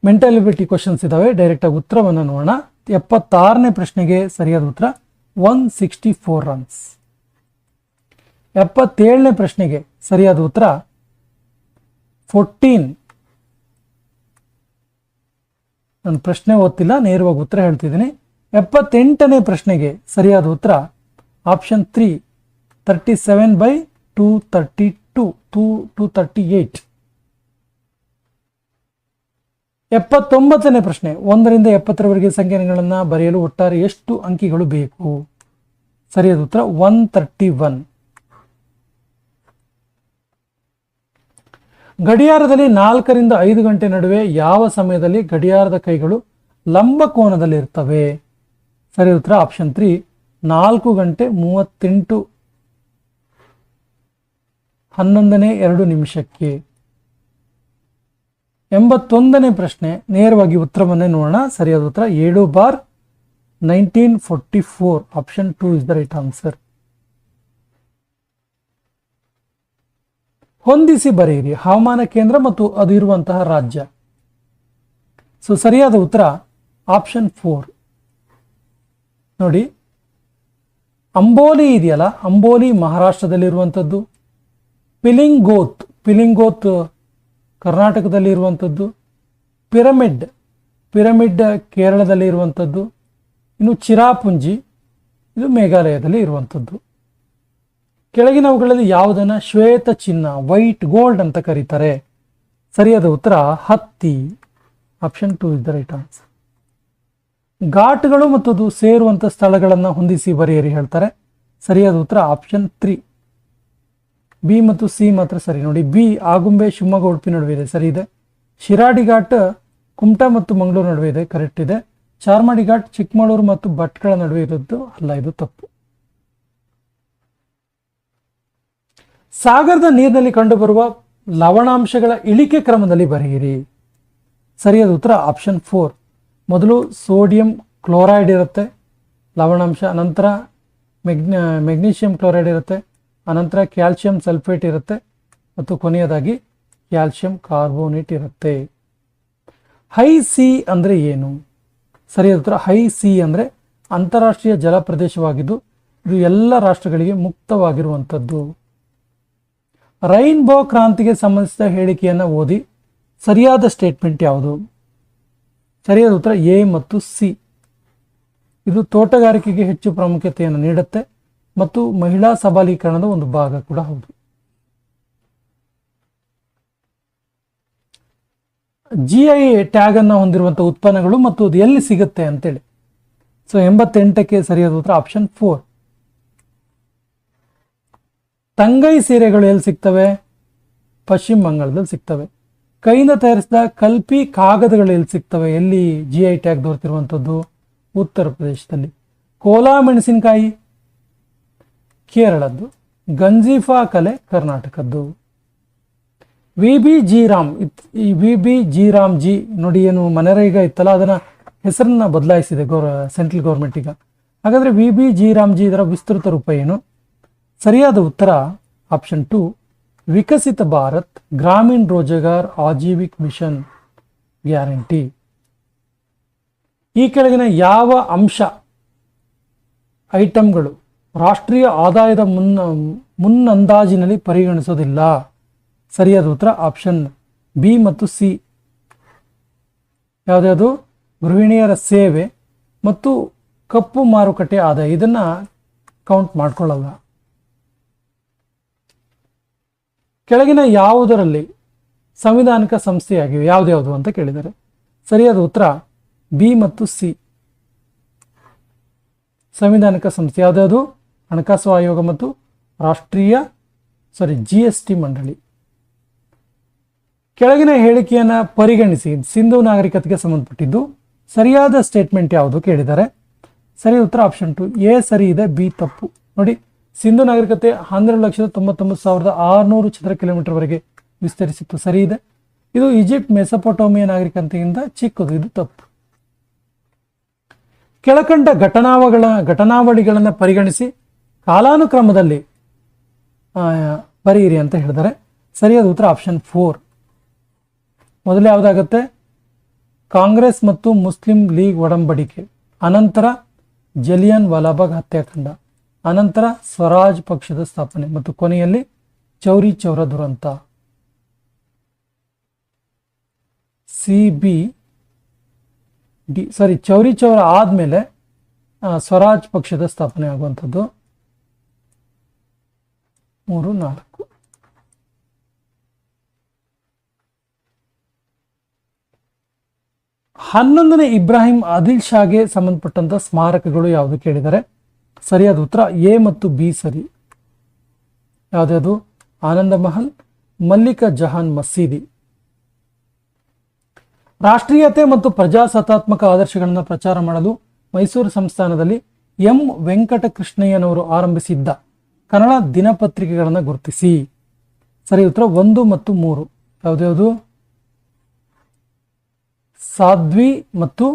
ಮೆಂಟಾಲಿಬಿಲಿಟಿ ಕ್ವಶನ್ಸ್ ಇದಾವೆ, ಡೈರೆಕ್ಟ್ ಆಗಿ ಉತ್ತರವನ್ನು ನೋಡೋಣ. 76ನೇ ಪ್ರಶ್ನೆಗೆ ಸರಿಯಾದ ಉತ್ತರ 164 ರನ್ಸ್. 77ನೇ ಪ್ರಶ್ನೆಗೆ ಸರಿಯಾದ ಉತ್ತರ 14. ನಾನು ಪ್ರಶ್ನೆ ಓದ್ತಿಲ್ಲ, ನೇರವಾಗಿ ಉತ್ತರ ಹೇಳ್ತಿದ್ದೀನಿ. 78ನೇ ಪ್ರಶ್ನೆಗೆ ಸರಿಯಾದ ಉತ್ತರ ಆಪ್ಷನ್ 3 37/232 238. 79ನೇ ಪ್ರಶ್ನೆ 1ರಿಂದ 70ರವರೆಗೆ ಸಂಖ್ಯೆಗಳನ್ನು ಬರೆಯಲು ಒಟ್ಟಾರೆ ಎಷ್ಟು ಅಂಕಿಗಳು ಬೇಕು? ಸರಿಯಾದ ಉತ್ತರ 131. ಗಡಿಯಾರದಲ್ಲಿ 4ರಿಂದ 5 ಗಂಟೆ ನಡುವೆ ಯಾವ ಸಮಯದಲ್ಲಿ ಗಡಿಯಾರದ ಕೈಗಳು ಲಂಬಕೋನದಲ್ಲಿ ಇರ್ತವೆ? ಸರಿಯಾದ ಉತ್ತರ ಆಪ್ಷನ್ 3 4 ಗಂಟೆ 38 11:02 ನಿಮಿಷಕ್ಕೆ. 81ನೇ ಪ್ರಶ್ನೆ ನೇರವಾಗಿ ಉತ್ತರವನ್ನೇ ನೋಡೋಣ. ಸರಿಯಾದ ಉತ್ತರ 7/1944. Option 2 is the right answer. ಹೊಂದಿಸಿ ಬರೆಯಿರಿ ಹವಾಮಾನ ಕೇಂದ್ರ ಮತ್ತು ಅದು ಇರುವಂತಹ ರಾಜ್ಯ. ಸೊ ಸರಿಯಾದ ಉತ್ತರ ಆಪ್ಷನ್ 4. ನೋಡಿ, ಅಂಬೋಲಿ ಇದೆಯಲ್ಲ, ಅಂಬೋಲಿ ಮಹಾರಾಷ್ಟ್ರದಲ್ಲಿರುವಂಥದ್ದು. ಪಿಲಿಂಗೋತ್ ಕರ್ನಾಟಕದಲ್ಲಿ ಇರುವಂಥದ್ದು. ಪಿರಮಿಡ್ ಪಿರಮಿಡ್ ಕೇರಳದಲ್ಲಿ ಇರುವಂಥದ್ದು. ಇನ್ನು ಚಿರಾಪುಂಜಿ ಇದು ಮೇಘಾಲಯದಲ್ಲಿ ಇರುವಂಥದ್ದು. ಕೆಳಗಿನವುಗಳಲ್ಲಿ ಯಾವುದನ್ನು ಶ್ವೇತ ಚಿನ್ನ, ವೈಟ್ ಗೋಲ್ಡ್ ಅಂತ ಕರೀತಾರೆ? ಸರಿಯಾದ ಉತ್ತರ ಹತ್ತಿ. Option 2 is the right answer. ಘಾಟ್ಗಳು ಮತ್ತು ಅದು ಸೇರುವಂಥ ಸ್ಥಳಗಳನ್ನು ಹೊಂದಿಸಿ ಬರೆಯಿರಿ ಹೇಳ್ತಾರೆ. ಸರಿಯಾದ ಉತ್ತರ ಆಪ್ಷನ್ 3. ಬಿ ಮತ್ತು ಸಿ ಮಾತ್ರ ಸರಿ. ನೋಡಿ, ಬಿ ಆಗುಂಬೆ ಶಿವಮೊಗ್ಗ ಉಡುಪಿ ನಡುವೆ ಇದೆ, ಸರಿ ಇದೆ. ಶಿರಾಡಿ ಘಾಟ್ ಕುಮಟಾ ಮತ್ತು ಮಂಗಳೂರು ನಡುವೆ ಇದೆ, ಕರೆಕ್ಟ್ ಇದೆ. ಚಾರ್ಮಾಡಿ ಘಾಟ್ ಚಿಕ್ಕಮಗಳೂರು ಮತ್ತು ಭಟ್ಕಳ ನಡುವೆ ಇರೋದು ಅಲ್ಲ, ಇದು ತಪ್ಪು. ಸಾಗರದ ನೀರಿನಲ್ಲಿ ಕಂಡುಬರುವ ಲವಣಾಂಶಗಳ ಇಳಿಕೆ ಕ್ರಮದಲ್ಲಿ ಬರೆಯಿರಿ. ಸರಿಯಾದ ಉತ್ತರ ಆಪ್ಷನ್ 4. ಮೊದಲು ಸೋಡಿಯಂ ಕ್ಲೋರೈಡ್ ಇರುತ್ತೆ ಲವಣಾಂಶ, ಅನಂತರ ಮೆಗ್ನೀಷಿಯಂ ಕ್ಲೋರೈಡ್ ಇರುತ್ತೆ, ಅನಂತರ ಕ್ಯಾಲ್ಸಿಯಂ ಸಲ್ಫೇಟ್ ಇರುತ್ತೆ ಮತ್ತು ಕೊನೆಯದಾಗಿ ಕ್ಯಾಲ್ಸಿಯಂ ಕಾರ್ಬೋನೇಟ್ ಇರುತ್ತೆ. ಹೈ ಸಿ ಅಂದರೆ ಏನು? ಸರಿಯಾದ ಉತ್ತರ ಹೈ ಸಿ ಅಂದರೆ ಅಂತಾರಾಷ್ಟ್ರೀಯ ಜಲ ಪ್ರದೇಶವಾಗಿದ್ದು ಇದು ಎಲ್ಲ ರಾಷ್ಟ್ರಗಳಿಗೆ ಮುಕ್ತವಾಗಿರುವಂಥದ್ದು. ರೈನ್ಬೋ ಕ್ರಾಂತಿಗೆ ಸಂಬಂಧಿಸಿದ ಹೇಳಿಕೆಯನ್ನು ಓದಿ. ಸರಿಯಾದ ಸ್ಟೇಟ್ಮೆಂಟ್ ಯಾವುದು? ಸರಿಯಾದ ಉತ್ತರ ಎ ಮತ್ತು ಸಿ. ಇದು ತೋಟಗಾರಿಕೆಗೆ ಹೆಚ್ಚು ಪ್ರಾಮುಖ್ಯತೆಯನ್ನು ನೀಡುತ್ತೆ ಮತ್ತು ಮಹಿಳಾ ಸಬಲೀಕರಣದ ಒಂದು ಭಾಗ ಕೂಡ ಹೌದು. GI ಟ್ಯಾಗ್ ಅನ್ನು ಹೊಂದಿರುವಂತಹ ಉತ್ಪನ್ನಗಳು ಮತ್ತು ಅದು ಎಲ್ಲಿ ಸಿಗುತ್ತೆ ಅಂತೇಳಿ. ಸೊ 88ಕ್ಕೆ ಸರಿಯಾದ ಉತ್ತರ ಆಪ್ಷನ್ 4. ತಂಗೈ ಸೀರೆಗಳು ಎಲ್ಲಿ ಸಿಗ್ತವೆ? ಪಶ್ಚಿಮ ಬಂಗಾಳದಲ್ಲಿ ಸಿಗ್ತವೆ. ಕೈಯಿಂದ ತಯಾರಿಸಿದ ಕಲ್ಪಿ ಕಾಗದಗಳು ಎಲ್ಲಿ ಸಿಗ್ತವೆ? ಎಲ್ಲಿ GI ಟ್ಯಾಗ್ ದೊರೆತಿರುವಂಥದ್ದು? ಉತ್ತರ ಪ್ರದೇಶದಲ್ಲಿ. ಕೋಲಾ ಮೆಣಸಿನಕಾಯಿ ಕೇರಳದ್ದು, ಗಂಜಿಫಾ ಕಲೆ ಕರ್ನಾಟಕದ್ದು. VBG ರಾಮ್, ಈ VBG ರಾಮ್ ಜಿ ನೋಡಿ, ಏನು ಮನರೇಗಾ ಇತ್ತಲ್ಲ ಅದನ್ನ ಹೆಸರನ್ನ ಬದಲಾಯಿಸಿದೆ ಸೆಂಟ್ರಲ್ ಗೌರ್ಮೆಂಟ್ ಈಗ. ಹಾಗಾದ್ರೆ VBG ರಾಮ್ ಜಿ ಇದರ ವಿಸ್ತೃತ ರೂಪ ಏನು? ಸರಿಯಾದ ಉತ್ತರ ಆಪ್ಷನ್ 2 ವಿಕಸಿತ ಭಾರತ್ ಗ್ರಾಮೀಣ ರೋಜಗಾರ್ ಆಜೀವಿಕ್ ಮಿಷನ್ ಗ್ಯಾರಂಟಿ. ಈ ಕೆಳಗಿನ ಯಾವ ಅಂಶ ಐಟಂಗಳು ರಾಷ್ಟ್ರೀಯ ಆದಾಯದ ಮುನ್ನಂದಾಜಿನಲ್ಲಿ ಪರಿಗಣಿಸೋದಿಲ್ಲ? ಸರಿಯಾದ ಉತ್ತರ ಆಪ್ಷನ್ ಬಿ ಮತ್ತು ಸಿ. ಯಾವುದ್ಯಾವುದು? ಗೃಹಿಣಿಯರ ಸೇವೆ ಮತ್ತು ಕಪ್ಪು ಮಾರುಕಟ್ಟೆ ಆದಾಯ, ಇದನ್ನ ಕೌಂಟ್ ಮಾಡ್ಕೊಳ್ಳಲ್ಲ. ಕೆಳಗಿನ ಯಾವುದರಲ್ಲಿ ಸಂವಿಧಾನಿಕ ಸಂಸ್ಥೆಯಾಗಿವೆ? ಯಾವ್ದ್ಯಾವುದು ಅಂತ ಕೇಳಿದ್ದಾರೆ. ಸರಿಯಾದ ಉತ್ತರ ಬಿ ಮತ್ತು ಸಿ. ಸಂವಿಧಾನಿಕ ಸಂಸ್ಥೆ ಯಾವ್ದ್ಯಾವುದು? ಹಣಕಾಸು ಆಯೋಗ ಮತ್ತು ರಾಷ್ಟ್ರೀಯ GST ಮಂಡಳಿ. ಕೆಳಗಿನ ಹೇಳಿಕೆಯನ್ನು ಪರಿಗಣಿಸಿ, ಸಿಂಧು ನಾಗರಿಕತೆಗೆ ಸಂಬಂಧಪಟ್ಟಿದ್ದು ಸರಿಯಾದ ಸ್ಟೇಟ್ಮೆಂಟ್ ಯಾವುದು ಕೇಳಿದ್ದಾರೆ. ಸರಿ ಉತ್ತರ ಆಪ್ಷನ್ 2 ಎ ಸರಿ ಇದೆ, ಬಿ ತಪ್ಪು. ನೋಡಿ, ಸಿಂಧು ನಾಗರಿಕತೆ 12,99,600 ಚದರ ಕಿಲೋಮೀಟರ್ ವರೆಗೆ ವಿಸ್ತರಿಸಿತ್ತು, ಸರಿ ಇದೆ. ಇದು ಈಜಿಪ್ಟ್ ಮೆಸೊಪೊಟೋಮಿಯಾ ನಾಗರಿಕತೆಯಿಂದ ಚಿಕ್ಕದು, ಇದು ತಪ್ಪು. ಕೆಳಕಂಡ ಘಟನಾವಳಿಗಳನ್ನು ಪರಿಗಣಿಸಿ ಕಾಲಾನುಕ್ರಮದಲ್ಲಿ ಬರೆಯಿರಿ ಅಂತ ಹೇಳಿದ್ದಾರೆ. ಸರಿಯಾದ ಉತ್ತರ ಆಪ್ಷನ್ 4. ಮೊದಲು ಯಾವುದಾಗುತ್ತೆ? ಕಾಂಗ್ರೆಸ್ ಮತ್ತು ಮುಸ್ಲಿಂ ಲೀಗ್ ಒಡಂಬಡಿಕೆ, ಅನಂತರ ಜಲಿಯನ್ ವಾಲಾಬಾಗ್ ಹತ್ಯಾಕಾಂಡ, ಅನಂತರ ಸ್ವರಾಜ್ ಪಕ್ಷದ ಸ್ಥಾಪನೆ ಮತ್ತು ಕೊನೆಯಲ್ಲಿ ಚೌರಿ ಚೌರ ದುರಂತ. ಚೌರಿ ಚೌರ ಆದ್ಮೇಲೆ ಸ್ವರಾಜ್ ಪಕ್ಷದ ಸ್ಥಾಪನೆ ಆಗುವಂಥದ್ದು. 3, 4. 11ನೇ ಇಬ್ರಾಹಿಂ ಆದಿಲ್ ಶಾಗೆ ಸಂಬಂಧಪಟ್ಟಂತ ಸ್ಮಾರಕಗಳು ಯಾವುದು ಕೇಳಿದರೆ. ಸರಿಯಾದ ಉತ್ತರ ಎ ಮತ್ತು ಬಿ ಸರಿ. ಯಾವುದ್ಯಾವುದು? ಆನಂದ ಮಹಲ್, ಮಲ್ಲಿಕ ಜಹಾನ್ ಮಸೀದಿ. ರಾಷ್ಟ್ರೀಯತೆ ಮತ್ತು ಪ್ರಜಾಸತ್ತಾತ್ಮಕ ಆದರ್ಶಗಳನ್ನು ಪ್ರಚಾರ ಮಾಡಲು ಮೈಸೂರು ಸಂಸ್ಥಾನದಲ್ಲಿ ಎಂ ವೆಂಕಟಕೃಷ್ಣಯ್ಯನವರು ಆರಂಭಿಸಿದ್ದ ಕನ್ನಡ ದಿನಪತ್ರಿಕೆಗಳನ್ನು ಗುರುತಿಸಿ. ಸರಿ ಉತ್ತರ 1 ಮತ್ತು 3. ಯಾವುದ್ಯಾವುದು? ಸಾಧ್ವಿ ಮತ್ತು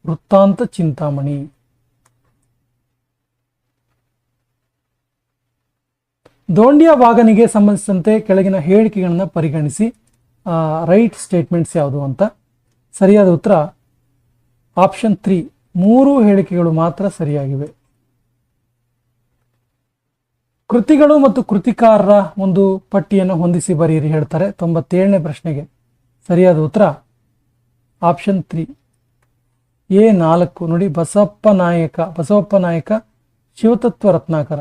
ವೃತ್ತಾಂತ ಚಿಂತಾಮಣಿ. ದೋಂಡಿಯಾ ವಾಗನಿಗೆ ಸಂಬಂಧಿಸಿದಂತೆ ಕೆಳಗಿನ ಹೇಳಿಕೆಗಳನ್ನು ಪರಿಗಣಿಸಿ ರೈಟ್ ಸ್ಟೇಟ್ಮೆಂಟ್ಸ್ ಯಾವುದು ಅಂತ. ಸರಿಯಾದ ಉತ್ತರ ಆಪ್ಷನ್ 3 3 ಹೇಳಿಕೆಗಳು ಮಾತ್ರ ಸರಿಯಾಗಿವೆ. ಕೃತಿಗಳು ಮತ್ತು ಕೃತಿಕಾರರ ಒಂದು ಪಟ್ಟಿಯನ್ನು ಹೊಂದಿಸಿ ಬರೆಯಿರಿ ಹೇಳ್ತಾರೆ 97ನೇ ಪ್ರಶ್ನೆಗೆ. ಸರಿಯಾದ ಉತ್ತರ ಆಪ್ಷನ್ 3 A4 ನೋಡಿ, ಬಸವಪ್ಪ ನಾಯಕ ಶಿವತತ್ವ ರತ್ನಾಕರ,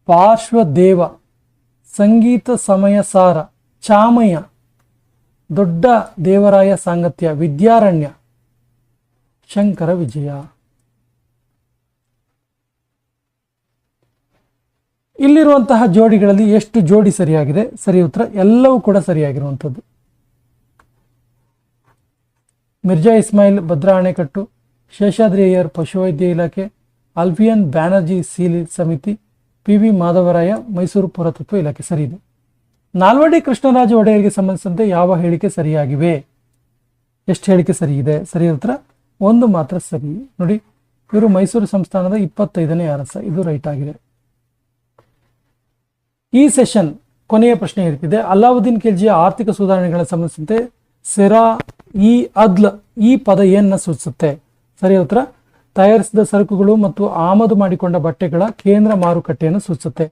ಪಾರ್ಶ್ವದೇವ, ಸಂಗೀತ ಸಮಯ ಸಾರ, ಚಾಮಯ್ಯ, ದೊಡ್ಡ ದೇವರಾಯ ಸಾಂಗತ್ಯ, ವಿದ್ಯಾರಣ್ಯ, ಶಂಕರ ವಿಜಯ. ಇಲ್ಲಿರುವಂತಹ ಜೋಡಿಗಳಲ್ಲಿ ಎಷ್ಟು ಜೋಡಿ ಸರಿಯಾಗಿದೆ? ಸರಿ ಉತ್ತರ ಎಲ್ಲವೂ ಕೂಡ ಸರಿಯಾಗಿರುವಂಥದ್ದು. ಮಿರ್ಜಾ ಇಸ್ಮಾಯಿಲ್ ಭದ್ರಾ ಅಣೆಕಟ್ಟು, ಶೇಷಾದ್ರಿ ಅಯ್ಯರ್ ಪಶುವೈದ್ಯ ಇಲಾಖೆ, ಅಲ್ಫಿಯನ್ ಬ್ಯಾನರ್ಜಿ ಸೀಲ್ ಸಮಿತಿ, PV ಮಾಧವರಾಯ ಮೈಸೂರು ಪುರಾತತ್ವ ಇಲಾಖೆ. ಸರಿ ಇದೆ. ನಾಲ್ವಡಿ ಕೃಷ್ಣರಾಜ ಒಡೆಯರ್ಗೆ ಸಂಬಂಧಿಸಿದಂತೆ ಯಾವ ಹೇಳಿಕೆ ಸರಿಯಾಗಿವೆ? ಎಷ್ಟು ಹೇಳಿಕೆ ಸರಿ ಇದೆ? ಸರಿ ಉತ್ತರ ಒಂದು ಮಾತ್ರ ಸರಿ. ನೋಡಿ, ಇವರು ಮೈಸೂರು ಸಂಸ್ಥಾನದ 25ನೇ ಅರಸ. ಇದು ರೈಟ್ ಆಗಿದೆ. ಈ ಸೆಷನ್ ಕೊನೆಯ ಪ್ರಶ್ನೆ ಇರ್ತಿದೆ. ಅಲಾವುದ್ದೀನ್ ಖಿಲ್ಜಿಯ ಆರ್ಥಿಕ ಸುಧಾರಣೆಗಳ ಸಂಬಂಧಿಸಿದಂತೆ ಸೆರಾ ಇ ಅದ್ಲ್ ಈ ಪದ ಏನ್ನ ಸೂಚಿಸುತ್ತೆ? ಸರಿ ಉತ್ತರ ತಯಾರಿಸಿದ ಸರಕುಗಳು ಮತ್ತು ಆಮದು ಮಾಡಿಕೊಂಡ ಬಟ್ಟೆಗಳ ಕೇಂದ್ರ ಮಾರುಕಟ್ಟೆಯನ್ನು ಸೂಚಿಸುತ್ತೆ.